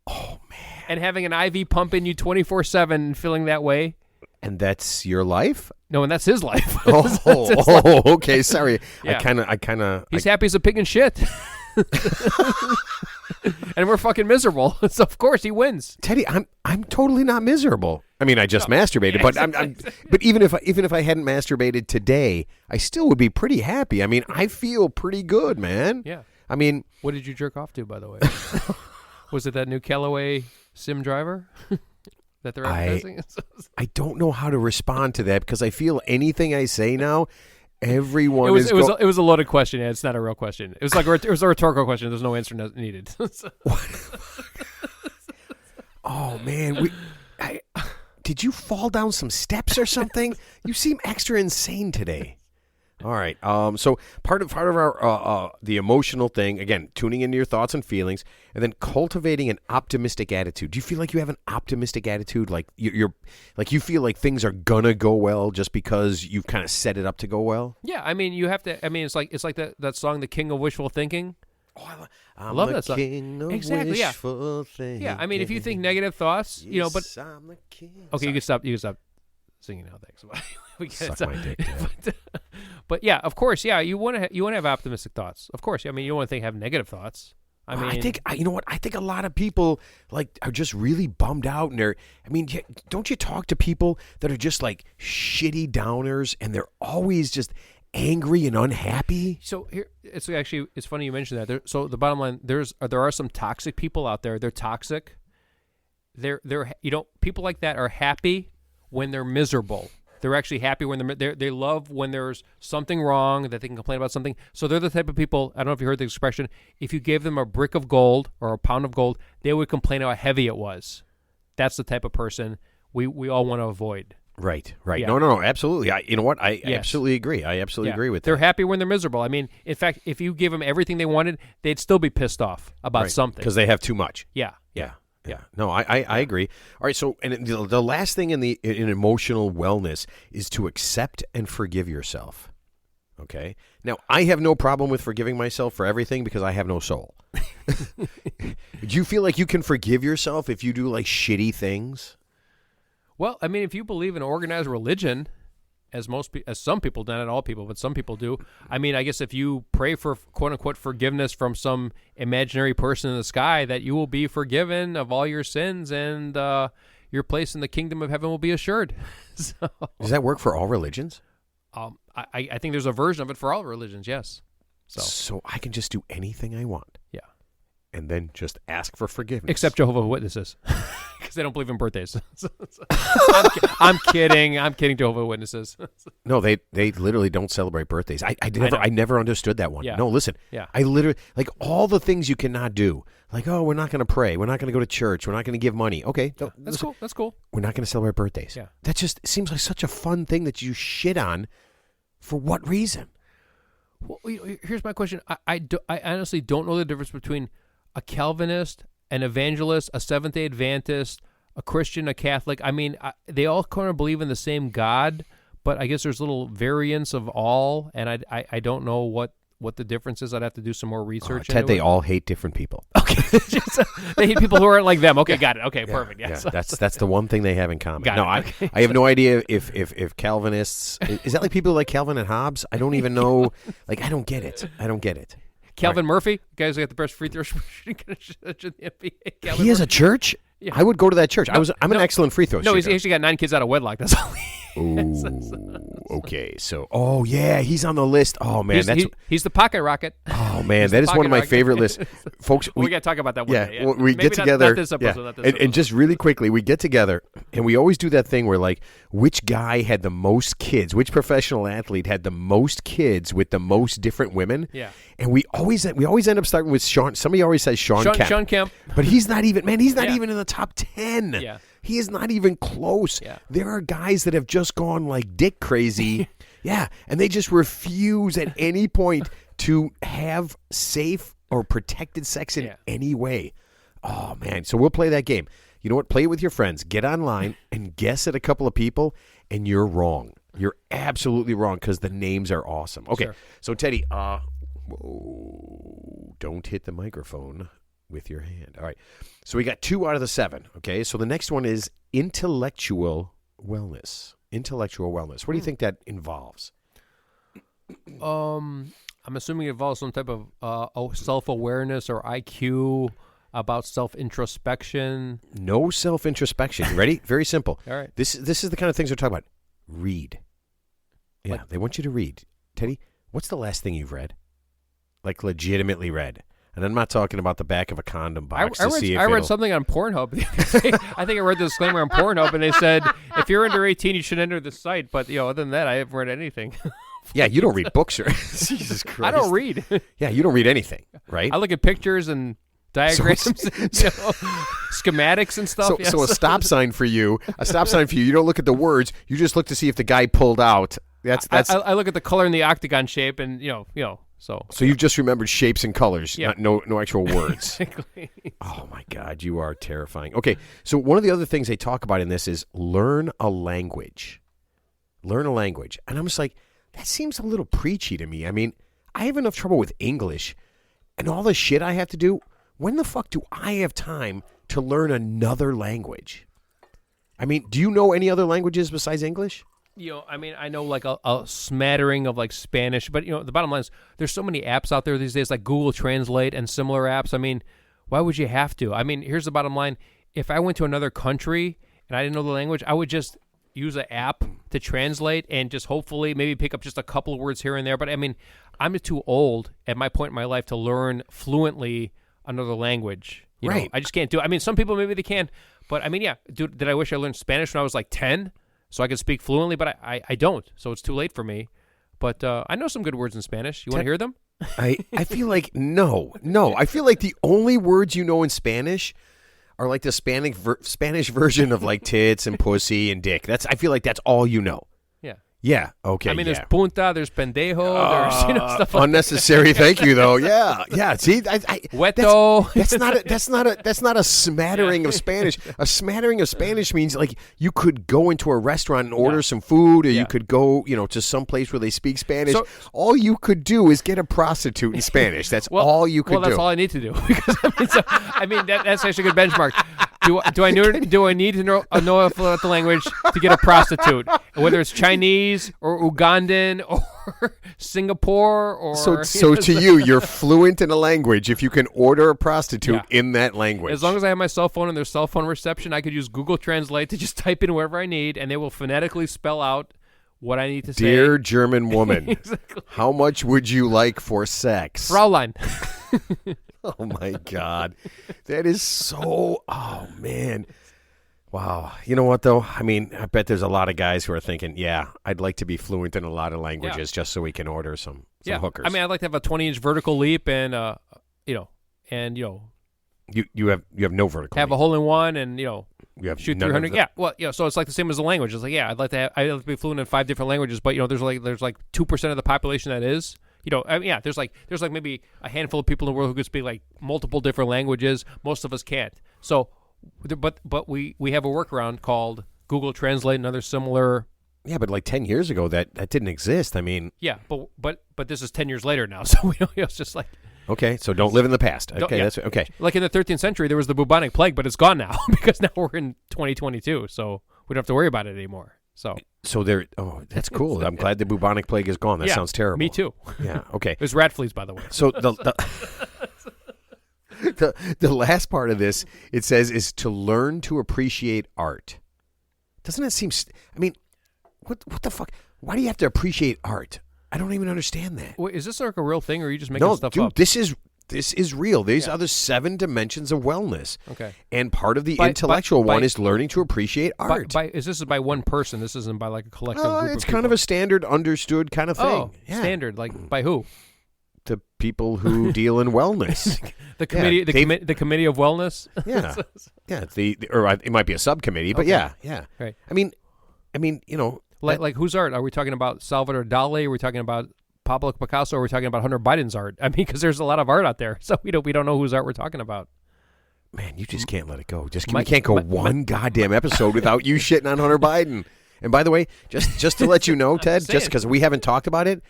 Oh, man. And having an IV pump in you 24/7 and feeling that way. And that's your life? No, and that's his life. Okay. Sorry. Yeah. I kind of. He's happy as a pig in shit. And we're fucking miserable. So of course he wins. Teddy, I'm totally not miserable. I mean, I just masturbated, but but even if I hadn't masturbated today, I still would be pretty happy. I mean, I feel pretty good, man. Yeah. I mean, what did you jerk off to, by the way? Was it that new Callaway Sim driver that they're advertising? I don't know how to respond to that because I feel anything I say now, everyone it was a loaded question. Yeah, it's not a real question. It was like it was a rhetorical question. There's no answer needed. Oh man, did you fall down some steps or something? You seem extra insane today. All right. So part of our the emotional thing, again, tuning into your thoughts and feelings, and then cultivating an optimistic attitude. Do you feel like you have an optimistic attitude, like you're like you feel like things are gonna go well just because you've kind of set it up to go well? Yeah, I mean, you have to. I mean, it's like that song, "The King of Wishful Thinking." Oh, I love that song. King of wishful thinking. Yeah, I mean, if you think negative thoughts, but I'm the king. Okay, you can stop. Singing now. Thanks. Suck my dick, Dad. But yeah, of course, yeah. You want to have optimistic thoughts, of course. I mean, you don't want to have negative thoughts. I think you know what? I think a lot of people are just really bummed out, and they're. I mean, don't you talk to people that are just like shitty downers, and they're always just angry and unhappy? So here, it's funny you mentioned that. So the bottom line, there are some toxic people out there. They're toxic. They're people like that are happy when they're miserable. They're actually happy when they love when there's something wrong, that they can complain about something. So they're the type of people, I don't know if you heard the expression, if you gave them a brick of gold or a pound of gold, they would complain how heavy it was. That's the type of person we all want to avoid. Right. Yeah. No, absolutely. You know what? I absolutely agree. I absolutely agree with that. They're happy when they're miserable. I mean, in fact, if you give them everything they wanted, they'd still be pissed off about something. Because they have too much. Yeah. No, I agree. All right, so and the last thing in emotional wellness is to accept and forgive yourself. Okay? Now, I have no problem with forgiving myself for everything because I have no soul. Do you feel like you can forgive yourself if you do like shitty things? Well, I mean, if you believe in organized religion, as some people, not all people, but some people do. I mean, I guess if you pray for quote unquote forgiveness from some imaginary person in the sky, that you will be forgiven of all your sins and your place in the kingdom of heaven will be assured. So, does that work for all religions? I think there's a version of it for all religions. Yes. So I can just do anything I want. Yeah. And then just ask for forgiveness. Except Jehovah's Witnesses, because they don't believe in birthdays. I'm kidding. I'm kidding, Jehovah's Witnesses. No, they literally don't celebrate birthdays. I never understood that one. Yeah. No, listen. Yeah. I literally, like, all the things you cannot do. Like, oh, we're not going to pray. We're not going to go to church. We're not going to give money. Okay. That's cool. That's cool. We're not going to celebrate birthdays. Yeah. That just seems like such a fun thing that you shit on. For what reason? Well, here's my question. I honestly don't know the difference between a Calvinist, an evangelist, a Seventh-day Adventist, a Christian, a Catholic. I mean, they all kind of believe in the same God, but I guess there's little variants of all, and I don't know what the difference is. I'd have to do some more research. Ted, into they it. all hate different people. Okay, they hate people who aren't like them. Okay, got it. Okay, perfect. Yes. Yeah, that's the one thing they have in common. Got No, it. Okay. I have no idea if Calvinists, is that like people like Calvin and Hobbes? I don't even know. Like, I don't get it. Calvin Murphy, guys who got the best free throw shooting in the NBA. He has a church? Yeah. I would go to that church. I'm an excellent free throw shooter. No, he's actually got 9 kids out of wedlock. That's all. Ooh, okay. So, he's on the list. Oh man, he's the pocket rocket. Oh man, that is one of my favorite lists, folks. We got to talk about that one day. Yeah. We get together. Not this episode. And just really quickly, we get together, and we always do that thing where, like, which guy had the most kids? Which professional athlete had the most kids with the most different women? Yeah. And we always end up starting with Sean. Somebody always says Sean Kemp. Sean Kemp. But he's not even. Man, he's not Yeah. even in the top 10. Yeah. He is not even close. Yeah. There are guys that have just gone like dick crazy. Yeah. And they just refuse at any point to have safe or protected sex in any way. Oh, man. So we'll play that game. You know what? Play it with your friends. Get online and guess at a couple of people, and you're wrong. You're absolutely wrong because the names are awesome. Okay. Sure. So, Teddy, don't hit the microphone with your hand. All right. So we got 2 out of the 7. Okay. So the next one is intellectual wellness. Intellectual wellness. What do you think that involves? I'm assuming it involves some type of self-awareness or IQ about self-introspection. No self-introspection. Ready? Very simple. All right. This is the kind of things we're talking about. Read. Yeah, they want you to read. Teddy, what's the last thing you've read? Like, legitimately read. And I'm not talking about the back of a condom box I read something on Pornhub the other day. I think I read the disclaimer on Pornhub, and they said if you're under 18, you should enter the site. But other than that, I haven't read anything. Yeah, you don't read books, or Jesus Christ. I don't read. Yeah, you don't read anything, right? I look at pictures and diagrams, and, schematics and stuff. So a stop sign for you. You don't look at the words. You just look to see if the guy pulled out. That's. I look at the color and the octagon shape, and So you've just remembered shapes and colors, yeah. no actual words. Exactly. Oh, my God, you are terrifying. Okay, so one of the other things they talk about in this is learn a language. Learn a language. And I'm just like, that seems a little preachy to me. I mean, I have enough trouble with English and all the shit I have to do. When the fuck do I have time to learn another language? I mean, do you know any other languages besides English? I know like a smattering of like Spanish, but the bottom line is there's so many apps out there these days, like Google Translate and similar apps. I mean, why would you have to? I mean, here's the bottom line. If I went to another country and I didn't know the language, I would just use an app to translate and just hopefully maybe pick up just a couple of words here and there. But I mean, I'm too old at my point in my life to learn fluently another language. Right. I just can't do it. I mean, some people maybe they can, but I mean, yeah, did I wish I learned Spanish when I was like 10? So I could speak fluently, but I don't. So it's too late for me. But I know some good words in Spanish. You want to hear them? I feel like no. I feel like the only words you know in Spanish are like the Spanish version of like tits and pussy and dick. I feel like that's all you know. Yeah. Yeah. Okay. I mean, there's punta, there's pendejo, there's stuff like unnecessary. Thank you, though. Yeah. See, Weto. That's not a smattering of Spanish. A smattering of Spanish means like you could go into a restaurant and order some food, or you could go, to some place where they speak Spanish. So, all you could do is get a prostitute in Spanish. That's all you could do. Well, that's all I need to do. Because that's actually a good benchmark. Do I need to know the language to get a prostitute, whether it's Chinese or Ugandan or Singapore or so to you, you're fluent in a language if you can order a prostitute in that language. As long as I have my cell phone and there's cell phone reception, I could use Google Translate to just type in wherever I need, and they will phonetically spell out what I need to say. Dear German woman, Exactly. how much would you like for sex? Fraulein. Oh, my God. That is so, oh, man. Wow. You know what, though? I mean, I bet there's a lot of guys who are thinking, yeah, I'd like to be fluent in a lot of languages just so we can order some hookers. I mean, I'd like to have a 20-inch vertical leap and, You have no vertical. have a hole in one and, You have shoot none of 300. the- Yeah. Well, so it's like the same as a language. It's like, I'd like to be fluent in 5 different languages, but, there's like 2% of the population that is. There's like maybe a handful of people in the world who could speak like multiple different languages. Most of us can't. So, but we have a workaround called Google Translate and other similar. Yeah, but like 10 years ago, that didn't exist. I mean. Yeah, but this is 10 years later now, so we don't. It's just like. Okay, so don't live in the past. Okay, that's okay. Like in the 13th century, there was the bubonic plague, but it's gone now because now we're in 2022, so we don't have to worry about it anymore. So there. Oh, that's cool. I'm glad the bubonic plague is gone. That sounds terrible. Me too. Yeah. Okay. It was rat fleas, by the way. So the last part of this, it says, is to learn to appreciate art. Doesn't that seem? I mean, what the fuck? Why do you have to appreciate art? I don't even understand that. Wait, is this like a real thing, or are you just making stuff dude, up? this is real. These are the 7 dimensions of wellness. Okay. And part of the intellectual one is learning to appreciate art. This is by one person? This isn't by like a collective group It's of kind people. of a standard, understood kind of thing. Oh, Yeah. standard. Like by who? The people who deal in wellness. The committee. Yeah, The committee of wellness. Yeah. Yeah. Or it might be a subcommittee, but Okay. yeah. Right. I mean, Like whose art? Are we talking about Salvador Dali? Are we talking about Pablo Picasso? Or are we talking about Hunter Biden's art? I mean, because there's a lot of art out there, so we don't know whose art we're talking about. man, you just can't let it go. We can't go one goddamn episode without you shitting on Hunter Biden. And by the way, just to let you know, Ted, just because we haven't talked about it,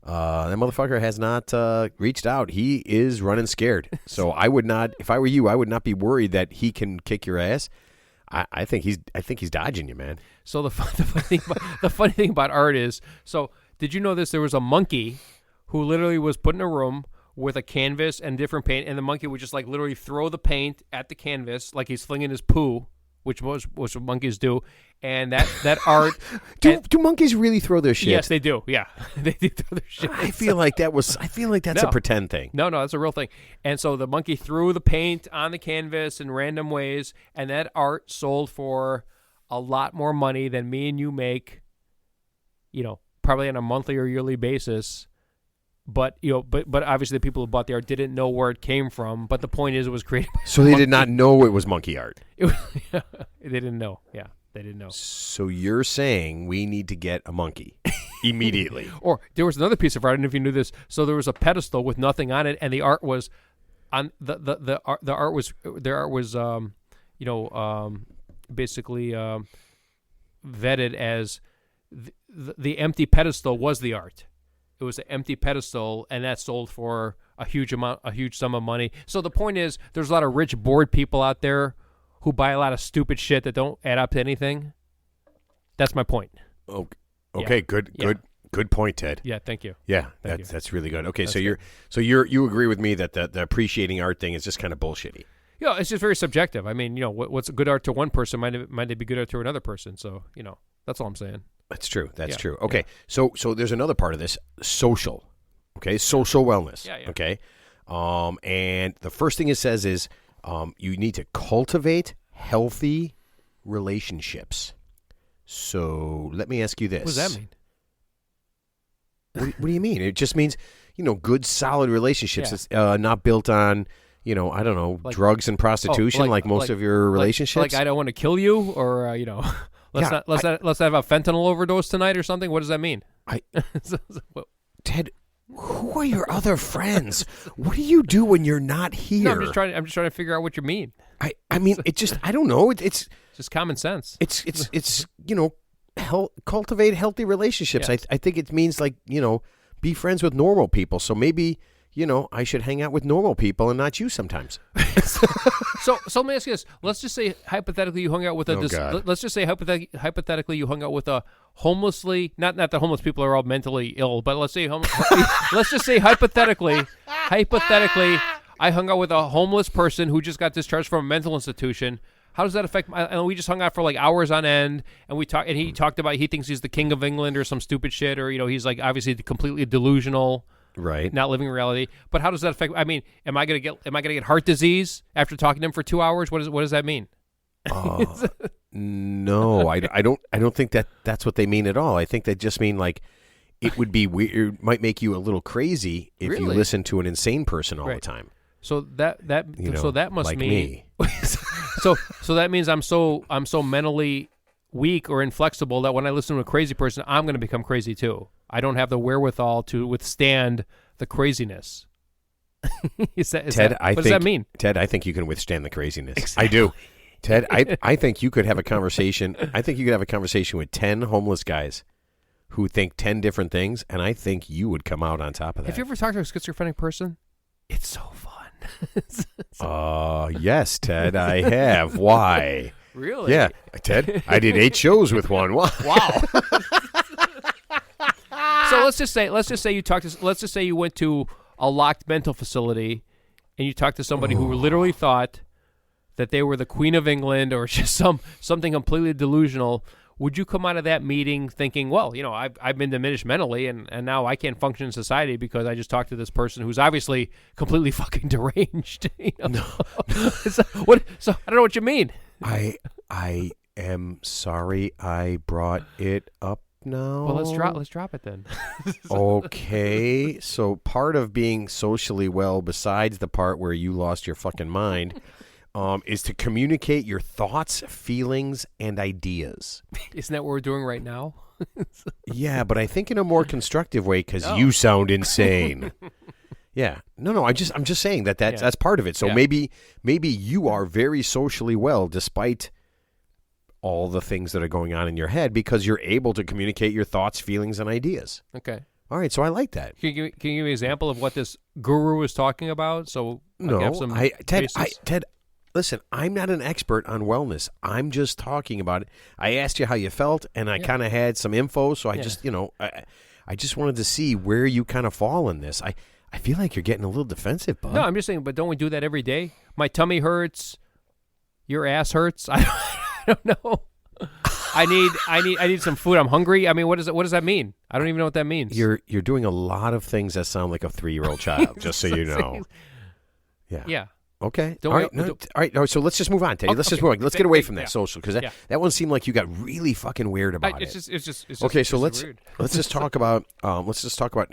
that motherfucker has not reached out. He is running scared. So I would not, if I were you, I would not be worried that he can kick your ass. I think he's dodging you, man. So the funny thing about art is, so did you know this? There was a monkey who literally was put in a room with a canvas and different paint, and the monkey would just like literally throw the paint at the canvas like he's flinging his poo, which was what monkeys do, and that art. Do monkeys really throw their shit? Yes, they do. Yeah, they do throw their shit. I feel like that's a pretend thing. No, that's a real thing. And so the monkey threw the paint on the canvas in random ways, and that art sold for a lot more money than me and you make, probably on a monthly or yearly basis. But but obviously the people who bought the art didn't know where it came from. But the point is, it was created by So they did not know it was monkey art. they didn't know. Yeah, they didn't know. So you're saying we need to get a monkey immediately? Or there was another piece of art. I don't know if you knew this. So there was a pedestal with nothing on it, and the art was on the art was basically vetted as the empty pedestal was the art. It was an empty pedestal, and that sold for a huge sum of money. So the point is, there's a lot of rich, bored people out there who buy a lot of stupid shit that don't add up to anything. That's my point. Okay, Yeah. good point, Ted. Yeah, thank you. Yeah, Thank you. that's really good. Okay, That's you agree with me that the appreciating art thing is just kind of bullshitty. Yeah, it's just very subjective. I mean, what's good art to one person might be good art to another person. So, that's all I'm saying. That's true. That's Yeah, true. Okay, so there's another part of this, social. Okay, social wellness. Yeah. Okay, and the first thing it says is you need to cultivate healthy relationships. So let me ask you this. What does that mean? What do you mean? It just means good, solid relationships. Yeah. It's not built on I don't know, Like- drugs and prostitution, like most of your relationships. Like I don't want to kill you, or let's have a fentanyl overdose tonight or something. What does that mean? Ted, who are your other friends? What do you do when you're not here? No, I'm just trying to figure out what you mean. I mean, it just, I don't know. It's just common sense. It's cultivate healthy relationships. Yeah. I think it means be friends with normal people. So maybe, I should hang out with normal people and not you sometimes. So let me ask you this. Let's just say hypothetically you hung out with God. let's just say hypothetically you hung out with a homelessly, not that homeless people are all mentally ill, but let's say let's just say hypothetically I hung out with a homeless person who just got discharged from a mental institution. How does that affect? And we just hung out for like hours on end, and he talked about he thinks he's the king of England or some stupid shit, or he's like obviously completely delusional, right? Not living reality. But how does that affect? I mean, am I gonna get heart disease after talking to him for 2 hours? What does that mean? No, I don't think that's what they mean at all. I think they just mean like it would be weird, it might make you a little crazy if you listen to an insane person all the time. So that must like mean so that means I'm so mentally weak or inflexible that when I listen to a crazy person, I'm going to become crazy too. I don't have the wherewithal to withstand the craziness. What does that mean? Ted, I think you can withstand the craziness. Exactly. I do. Ted, I think you could have a conversation. I think you could have a conversation with 10 homeless guys who think 10 different things, and I think you would come out on top of that. Have you ever talked to a schizophrenic person? It's so fun. Yes, Ted, I have. Why? Really? Yeah, Ted, I did 8 shows with one. Wow. So let's just say you went to a locked mental facility, and you talked to somebody who literally thought that they were the Queen of England or just something completely delusional. Would you come out of that meeting thinking, well, I've been diminished mentally and now I can't function in society because I just talked to this person who's obviously completely fucking deranged? No. So I don't know what you mean. I am sorry I brought it up now. Well, let's drop it then. Okay. So part of being socially well, besides the part where you lost your fucking mind, is to communicate your thoughts, feelings, and ideas. Isn't that what we're doing right now? Yeah, but I think in a more constructive way because you sound insane. Yeah. No. I'm just saying that's part of it. So maybe you are very socially well despite all the things that are going on in your head because you're able to communicate your thoughts, feelings, and ideas. Okay. All right. So I like that. Can you give me an example of what this guru was talking about? So Ted. Listen, I'm not an expert on wellness. I'm just talking about it. I asked you how you felt, and I kind of had some info, so I just, I just wanted to see where you kind of fall in this. I feel like you're getting a little defensive, bud. No, I'm just saying, but don't we do that every day? My tummy hurts. Your ass hurts. I don't know. I need some food. I'm hungry. I mean, what does that mean? I don't even know what that means. You're doing a lot of things that sound like a 3-year-old child, just so you know. Yeah. Yeah. Okay. All right. So let's just move on, Teddy. Let's just move on. Let's get away from that social because that one seemed like you got really fucking weird about it. It's just okay. So weird. let's just talk about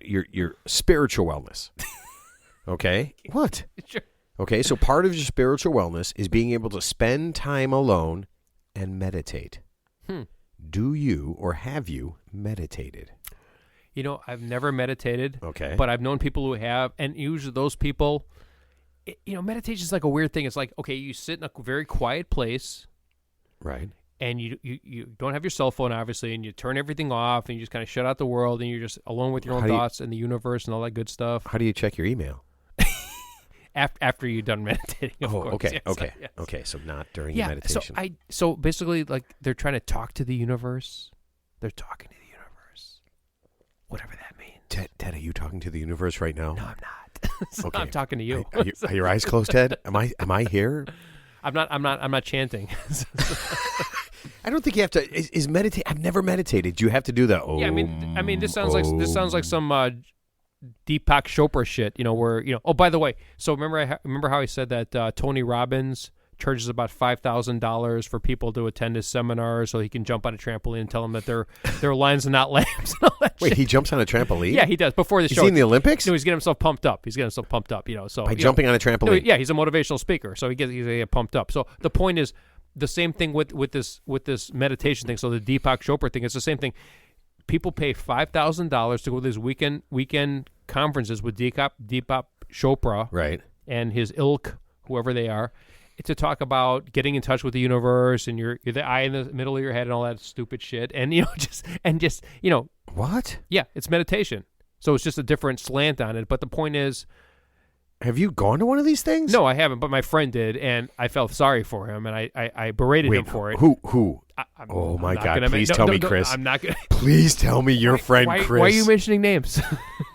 your spiritual wellness. Okay. What? Sure. Okay. So part of your spiritual wellness is being able to spend time alone and meditate. Do you or have you meditated? I've never meditated. Okay. But I've known people who have, and usually those people. Meditation is like a weird thing. It's like, okay, you sit in a very quiet place. Right. And you don't have your cell phone, obviously, and you turn everything off, and you just kind of shut out the world, and you're just alone with your own thoughts and the universe and all that good stuff. How do you check your email? After you're done meditating, of course. Okay, yes, okay, yes. Okay, so not during your meditation. So basically, like, they're trying to talk to the universe. They're talking to the universe. Whatever that means. Ted, are you talking to the universe right now? No, I'm not. Okay. I'm talking to you. Are your eyes closed, Ted? Am I here? I'm not chanting. I don't think you have to. Is meditate? I've never meditated. Do you have to do that? Yeah, I mean, this sounds like some Deepak Chopra shit. Where Oh, by the way, so remember how I said that Tony Robbins charges about $5,000 for people to attend his seminar so he can jump on a trampoline and tell them that they're lions and not lambs and all that Wait, shit. he jumps on a trampoline? Yeah, he does. Before the show. Is he in the Olympics? No, he's getting himself pumped up. So by jumping on a trampoline. No, yeah, he's a motivational speaker, so he's get pumped up. So the point is the same thing with this meditation thing. So the Deepak Chopra thing, it's the same thing. People pay $5,000 to go to these weekend conferences with Deepak Chopra, right, and his ilk, whoever they are, to talk about getting in touch with the universe and you're the eye in the middle of your head and all that stupid shit. And just what? Yeah, it's meditation. So it's just a different slant on it. But the point is, have you gone to one of these things? No, I haven't, but my friend did, and I felt sorry for him, and I berated him for it. Who? Oh my God! Please tell me, Chris. I'm not gonna. Please tell me your friend Chris. Why are you mentioning names?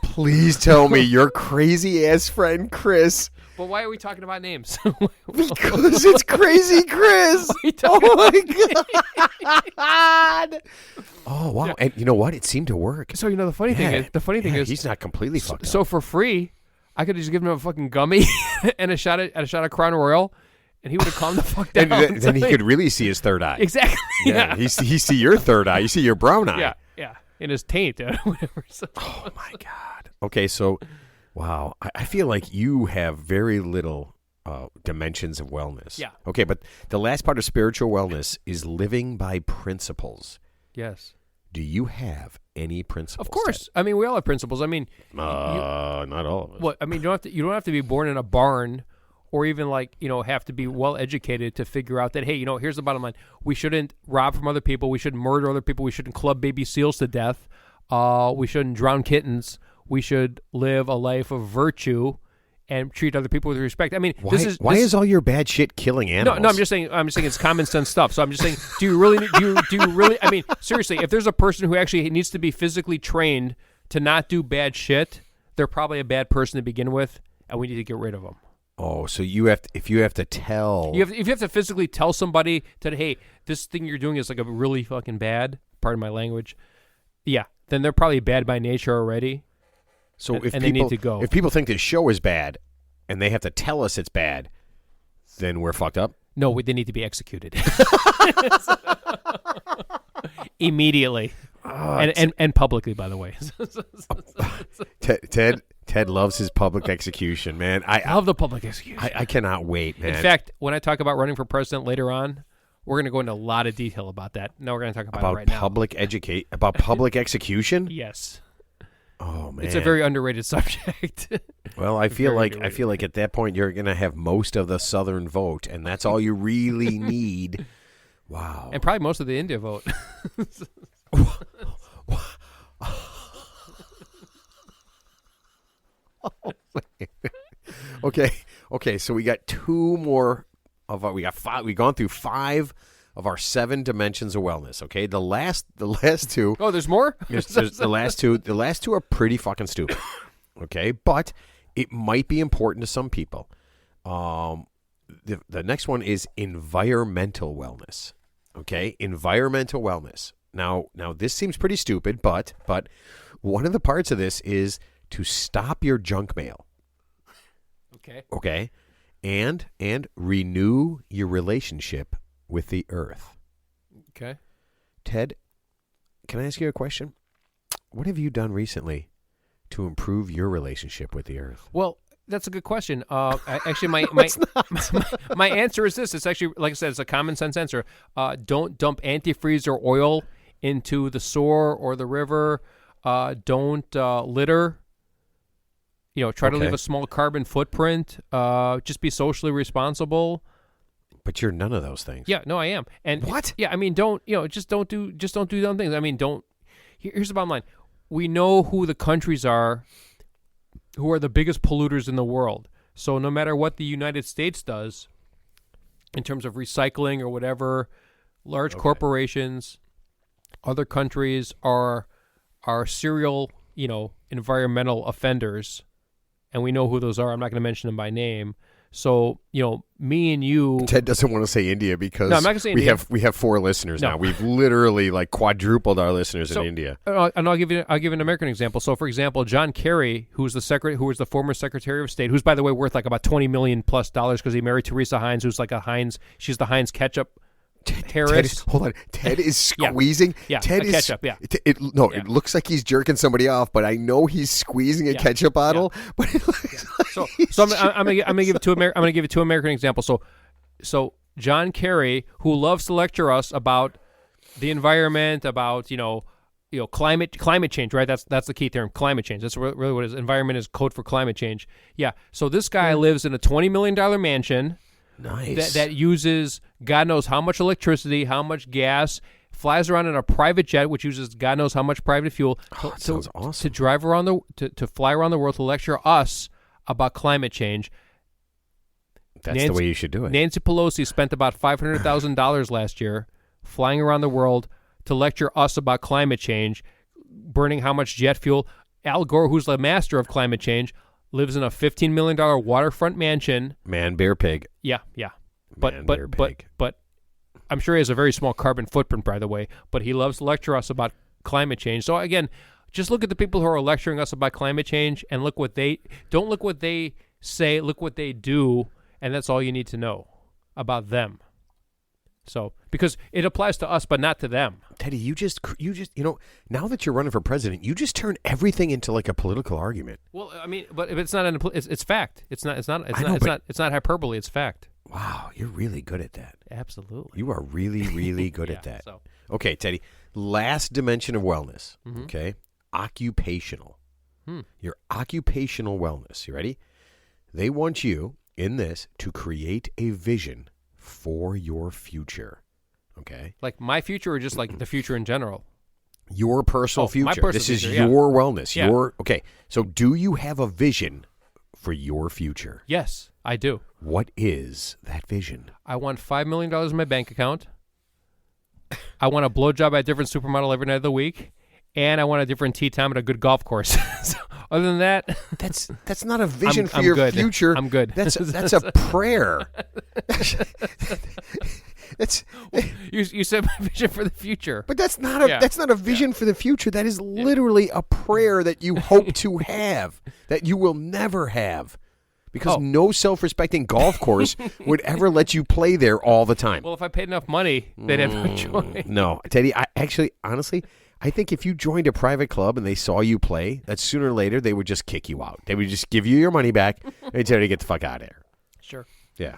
Please tell me your crazy ass friend Chris But why are we talking about names? Because it's Crazy Chris. Oh my God. Oh wow! And you know what? It seemed to work. So the funny thing is, he's not completely fucked up. So for free, I could have just given him a fucking gummy and a shot of Crown Royal, and he would have calmed the fuck down. And then he could really see his third eye. Exactly. Yeah. He see your third eye. You see your brown eye. Yeah. In his taint, whatever. Oh my God. Okay, so wow, I feel like you have very little dimensions of wellness. Yeah. Okay, but the last part of spiritual wellness is living by principles. Yes. Do you have any principles? Of course. I mean, we all have principles. I mean, not all of us. what? I mean, you don't have to be born in a barn, or even have to be well educated to figure out that, hey, here's the bottom line: we shouldn't rob from other people, we shouldn't murder other people, we shouldn't club baby seals to death, we shouldn't drown kittens, we should live a life of virtue and treat other people with respect. I mean, why is all your bad shit killing animals? No, I'm just saying it's common sense stuff. So I'm just saying, do you really? I mean, seriously, if there's a person who actually needs to be physically trained to not do bad shit, they're probably a bad person to begin with, and we need to get rid of them. Oh, so if you have to tell, if you have to physically tell somebody that, hey, this thing you're doing is like a really fucking bad, pardon my language, yeah, then they're probably bad by nature already. So they need to go. If people think this show is bad, and they have to tell us it's bad, then we're fucked up. No, they need to be executed immediately, and publicly. By the way, Ted loves his public execution, man. I love the public execution. I cannot wait, man. In fact, when I talk about running for president later on, we're going to go into a lot of detail about that. No, we're going to talk about it right now. About public execution. Yes. Oh man, it's a very underrated subject. Well, I feel like at that point you're going to have most of the Southern vote, and that's all you really need. Wow, and probably most of the India vote. Okay. So we got two more of our. We got five. We've gone through 5 of our 7 dimensions of wellness. Okay, the last 2. Oh, there's more. There's the last 2. The last 2 are pretty fucking stupid. Okay, but it might be important to some people. The next one is environmental wellness. Okay, environmental wellness. Now this seems pretty stupid, but one of the parts of this is to stop your junk mail. Okay, and renew your relationship with the earth. Okay. Ted, can I ask you a question? What have you done recently to improve your relationship with the earth? Well, that's a good question. Actually, my answer is this. It's actually, like I said, it's a common sense answer. Don't dump antifreeze or oil into the sewer or the river. Don't litter. Try to leave a small carbon footprint. Just be socially responsible. But you're none of those things. Yeah, no, I am. And what? Yeah, I mean, just don't do dumb things. I mean, here's the bottom line. We know who the countries are who are the biggest polluters in the world. So no matter what the United States does in terms of recycling or whatever, large corporations, other countries are serial, environmental offenders, and we know who those are. I'm not going to mention them by name. So, me and you... Ted doesn't want to say India because no, I'm not gonna say India. We have 4 listeners now. We've literally quadrupled our listeners in India. And I'll give you an American example. So, for example, John Kerry, who was the former Secretary of State, who's, by the way, worth about $20 million plus because he married Teresa Heinz, who's like she's the Heinz ketchup Harris. Hold on. Ted is squeezing. Yeah, Ted is ketchup. Yeah. It looks like he's jerking somebody off, but I know he's squeezing a ketchup bottle. Yeah. But it looks like so I'm gonna give it to I'm gonna give it 2 American examples. So John Kerry, who loves to lecture us about the environment, about climate change, right? That's the key term, climate change. That's really what it is. Environment is code for climate change. Yeah. So this guy lives in a $20 million mansion. Nice. That uses God knows how much electricity, how much gas, flies around in a private jet, which uses God knows how much private fuel sounds awesome. To drive around to fly around the world to lecture us about climate change. That's the way you should do it. Nancy Pelosi spent about $500,000 last year flying around the world to lecture us about climate change, burning how much jet fuel. Al Gore, who's the master of climate change, lives in a $15 million waterfront mansion. Man, bear, pig. Yeah. Man, bear, pig. But I'm sure he has a very small carbon footprint, by the way. But he loves to lecture us about climate change. So again, just look at the people who are lecturing us about climate change and look what they say, look what they do, and that's all you need to know about them. So, because it applies to us, but not to them. Teddy, you just, now that you're running for president, you just turn everything into like a political argument. Well, I mean, but if it's not, it's fact. It's not hyperbole. It's fact. Wow, you're really good at that. Absolutely. You are really, really good at that. So. Okay, Teddy, last dimension of wellness, okay? Occupational. Your occupational wellness. You ready? They want you in this to create a vision for your future. Okay? Like my future or just like the future in general? Your personal future. My personal this future, is yeah. your wellness. Yeah. Okay. So do you have a vision for your future? Yes, I do. What is that vision? I want $5 million in my bank account. I want a blowjob at a different supermodel every night of the week. And I want a different tee time at a good golf course. So, other than that, that's not a vision for I'm your good. future. I'm good. That's a prayer. That's you said my vision for the future, but that's not a vision for the future. That is literally a prayer that you hope to have that you will never have. Because no self-respecting golf course would ever let you play there all the time. Well, if I paid enough money, they'd have no choice. No, Teddy, honestly, I think if you joined a private club and they saw you play, that sooner or later they would just kick you out. They would just give you your money back and tell you to get the fuck out of there. Sure. Yeah.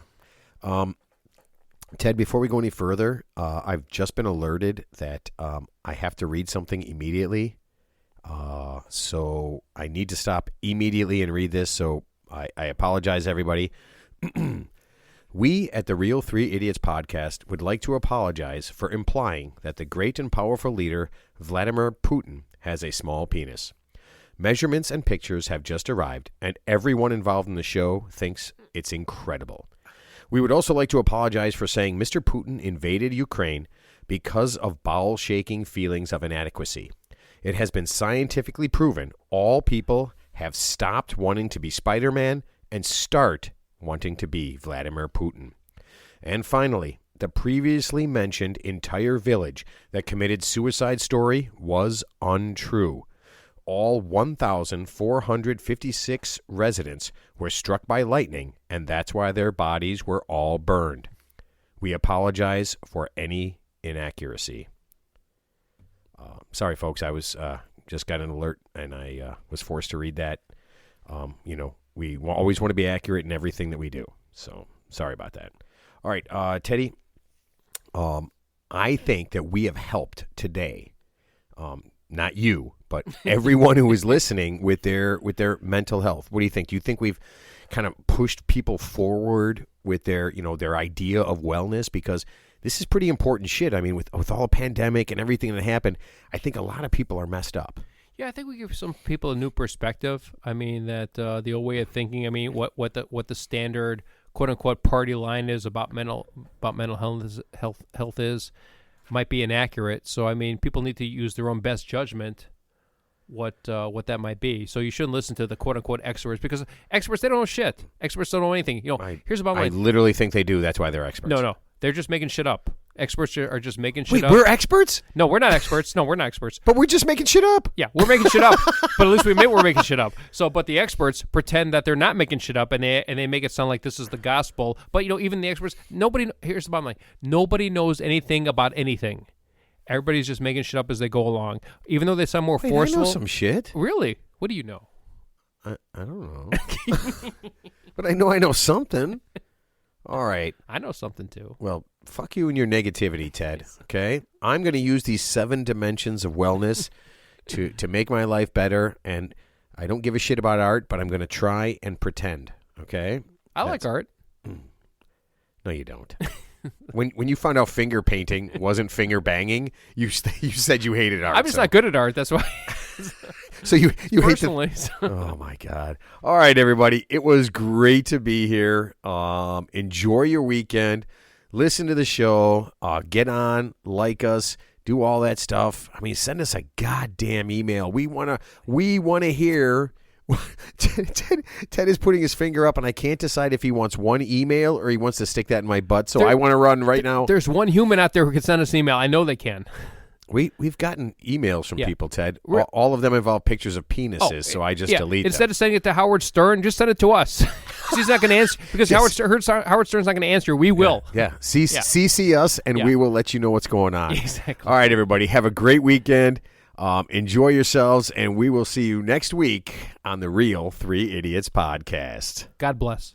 Ted, before we go any further, I've just been alerted that I have to read something immediately. So I need to stop immediately and read this. So I apologize, everybody. We at the Real 3 Idiots podcast would like to apologize for implying that the great and powerful leader Vladimir Putin has a small penis. Measurements and pictures have just arrived, and everyone involved in the show thinks it's incredible. We would also like to apologize for saying Mr. Putin invaded Ukraine because of bowel-shaking feelings of inadequacy. It has been scientifically proven all people have stopped wanting to be Spider-Man and start wanting to be Vladimir Putin. And finally, the previously mentioned entire village that committed suicide story was untrue. All 1,456 residents were struck by lightning, and that's why their bodies were all burned. We apologize for any inaccuracy. Sorry, folks, I was just got an alert, and I was forced to read that. We always want to be accurate in everything that we do. So sorry about that. All right, Teddy, I think that we have helped today, not you, but everyone who is listening with their mental health. What do you think? Do you think we've kind of pushed people forward with their idea of wellness? Because this is pretty important shit. I mean, with all the pandemic and everything that happened, I think a lot of people are messed up. Yeah, I think we give some people a new perspective. I mean, that the old way of thinking. I mean, what the standard quote unquote party line is about mental health is might be inaccurate. So I mean, people need to use their own best judgment. What that might be. So you shouldn't listen to the quote unquote experts, because experts, they don't know shit. Experts don't know anything. Here's about I literally think they do. That's why they're experts. No, they're just making shit up. Experts are just making shit up. Wait, we're experts? No, we're not experts. No, we're not experts. But we're just making shit up. Yeah, we're making shit up. But at least we admit we're making shit up. So, but the experts pretend that they're not making shit up, and they make it sound like this is the gospel. But even the experts, here's the bottom line: nobody knows anything about anything. Everybody's just making shit up as they go along, even though they sound more forceful. I know some shit. Really? What do you know? I don't know. But I know something. All right. I know something too. Well, fuck you and your negativity, Ted. Okay? I'm going to use these 7 dimensions of wellness to make my life better, and I don't give a shit about art, but I'm going to try and pretend. Okay? I like art. No, you don't. When you found out finger painting wasn't finger banging, you said you hated art. I'm just not good at art. That's why. So you personally. hate Oh my God! All right, everybody, it was great to be here. Enjoy your weekend. Listen to the show. Get on, like us, do all that stuff. I mean, send us a goddamn email. We wanna hear Ted is putting his finger up, and I can't decide if he wants one email or he wants to stick that in my butt. So I want to run right now. There's one human out there who can send us an email. I know they can. We've gotten emails from people, Ted. All of them involve pictures of penises, so I just delete them. Instead of sending it to Howard Stern, just send it to us. He's not going to answer because Howard Stern's not going to answer. We will. Yeah. CC us, and we will let you know what's going on. Exactly. All right, everybody. Have a great weekend. Enjoy yourselves, and we will see you next week on the Real 3 Idiots podcast. God bless.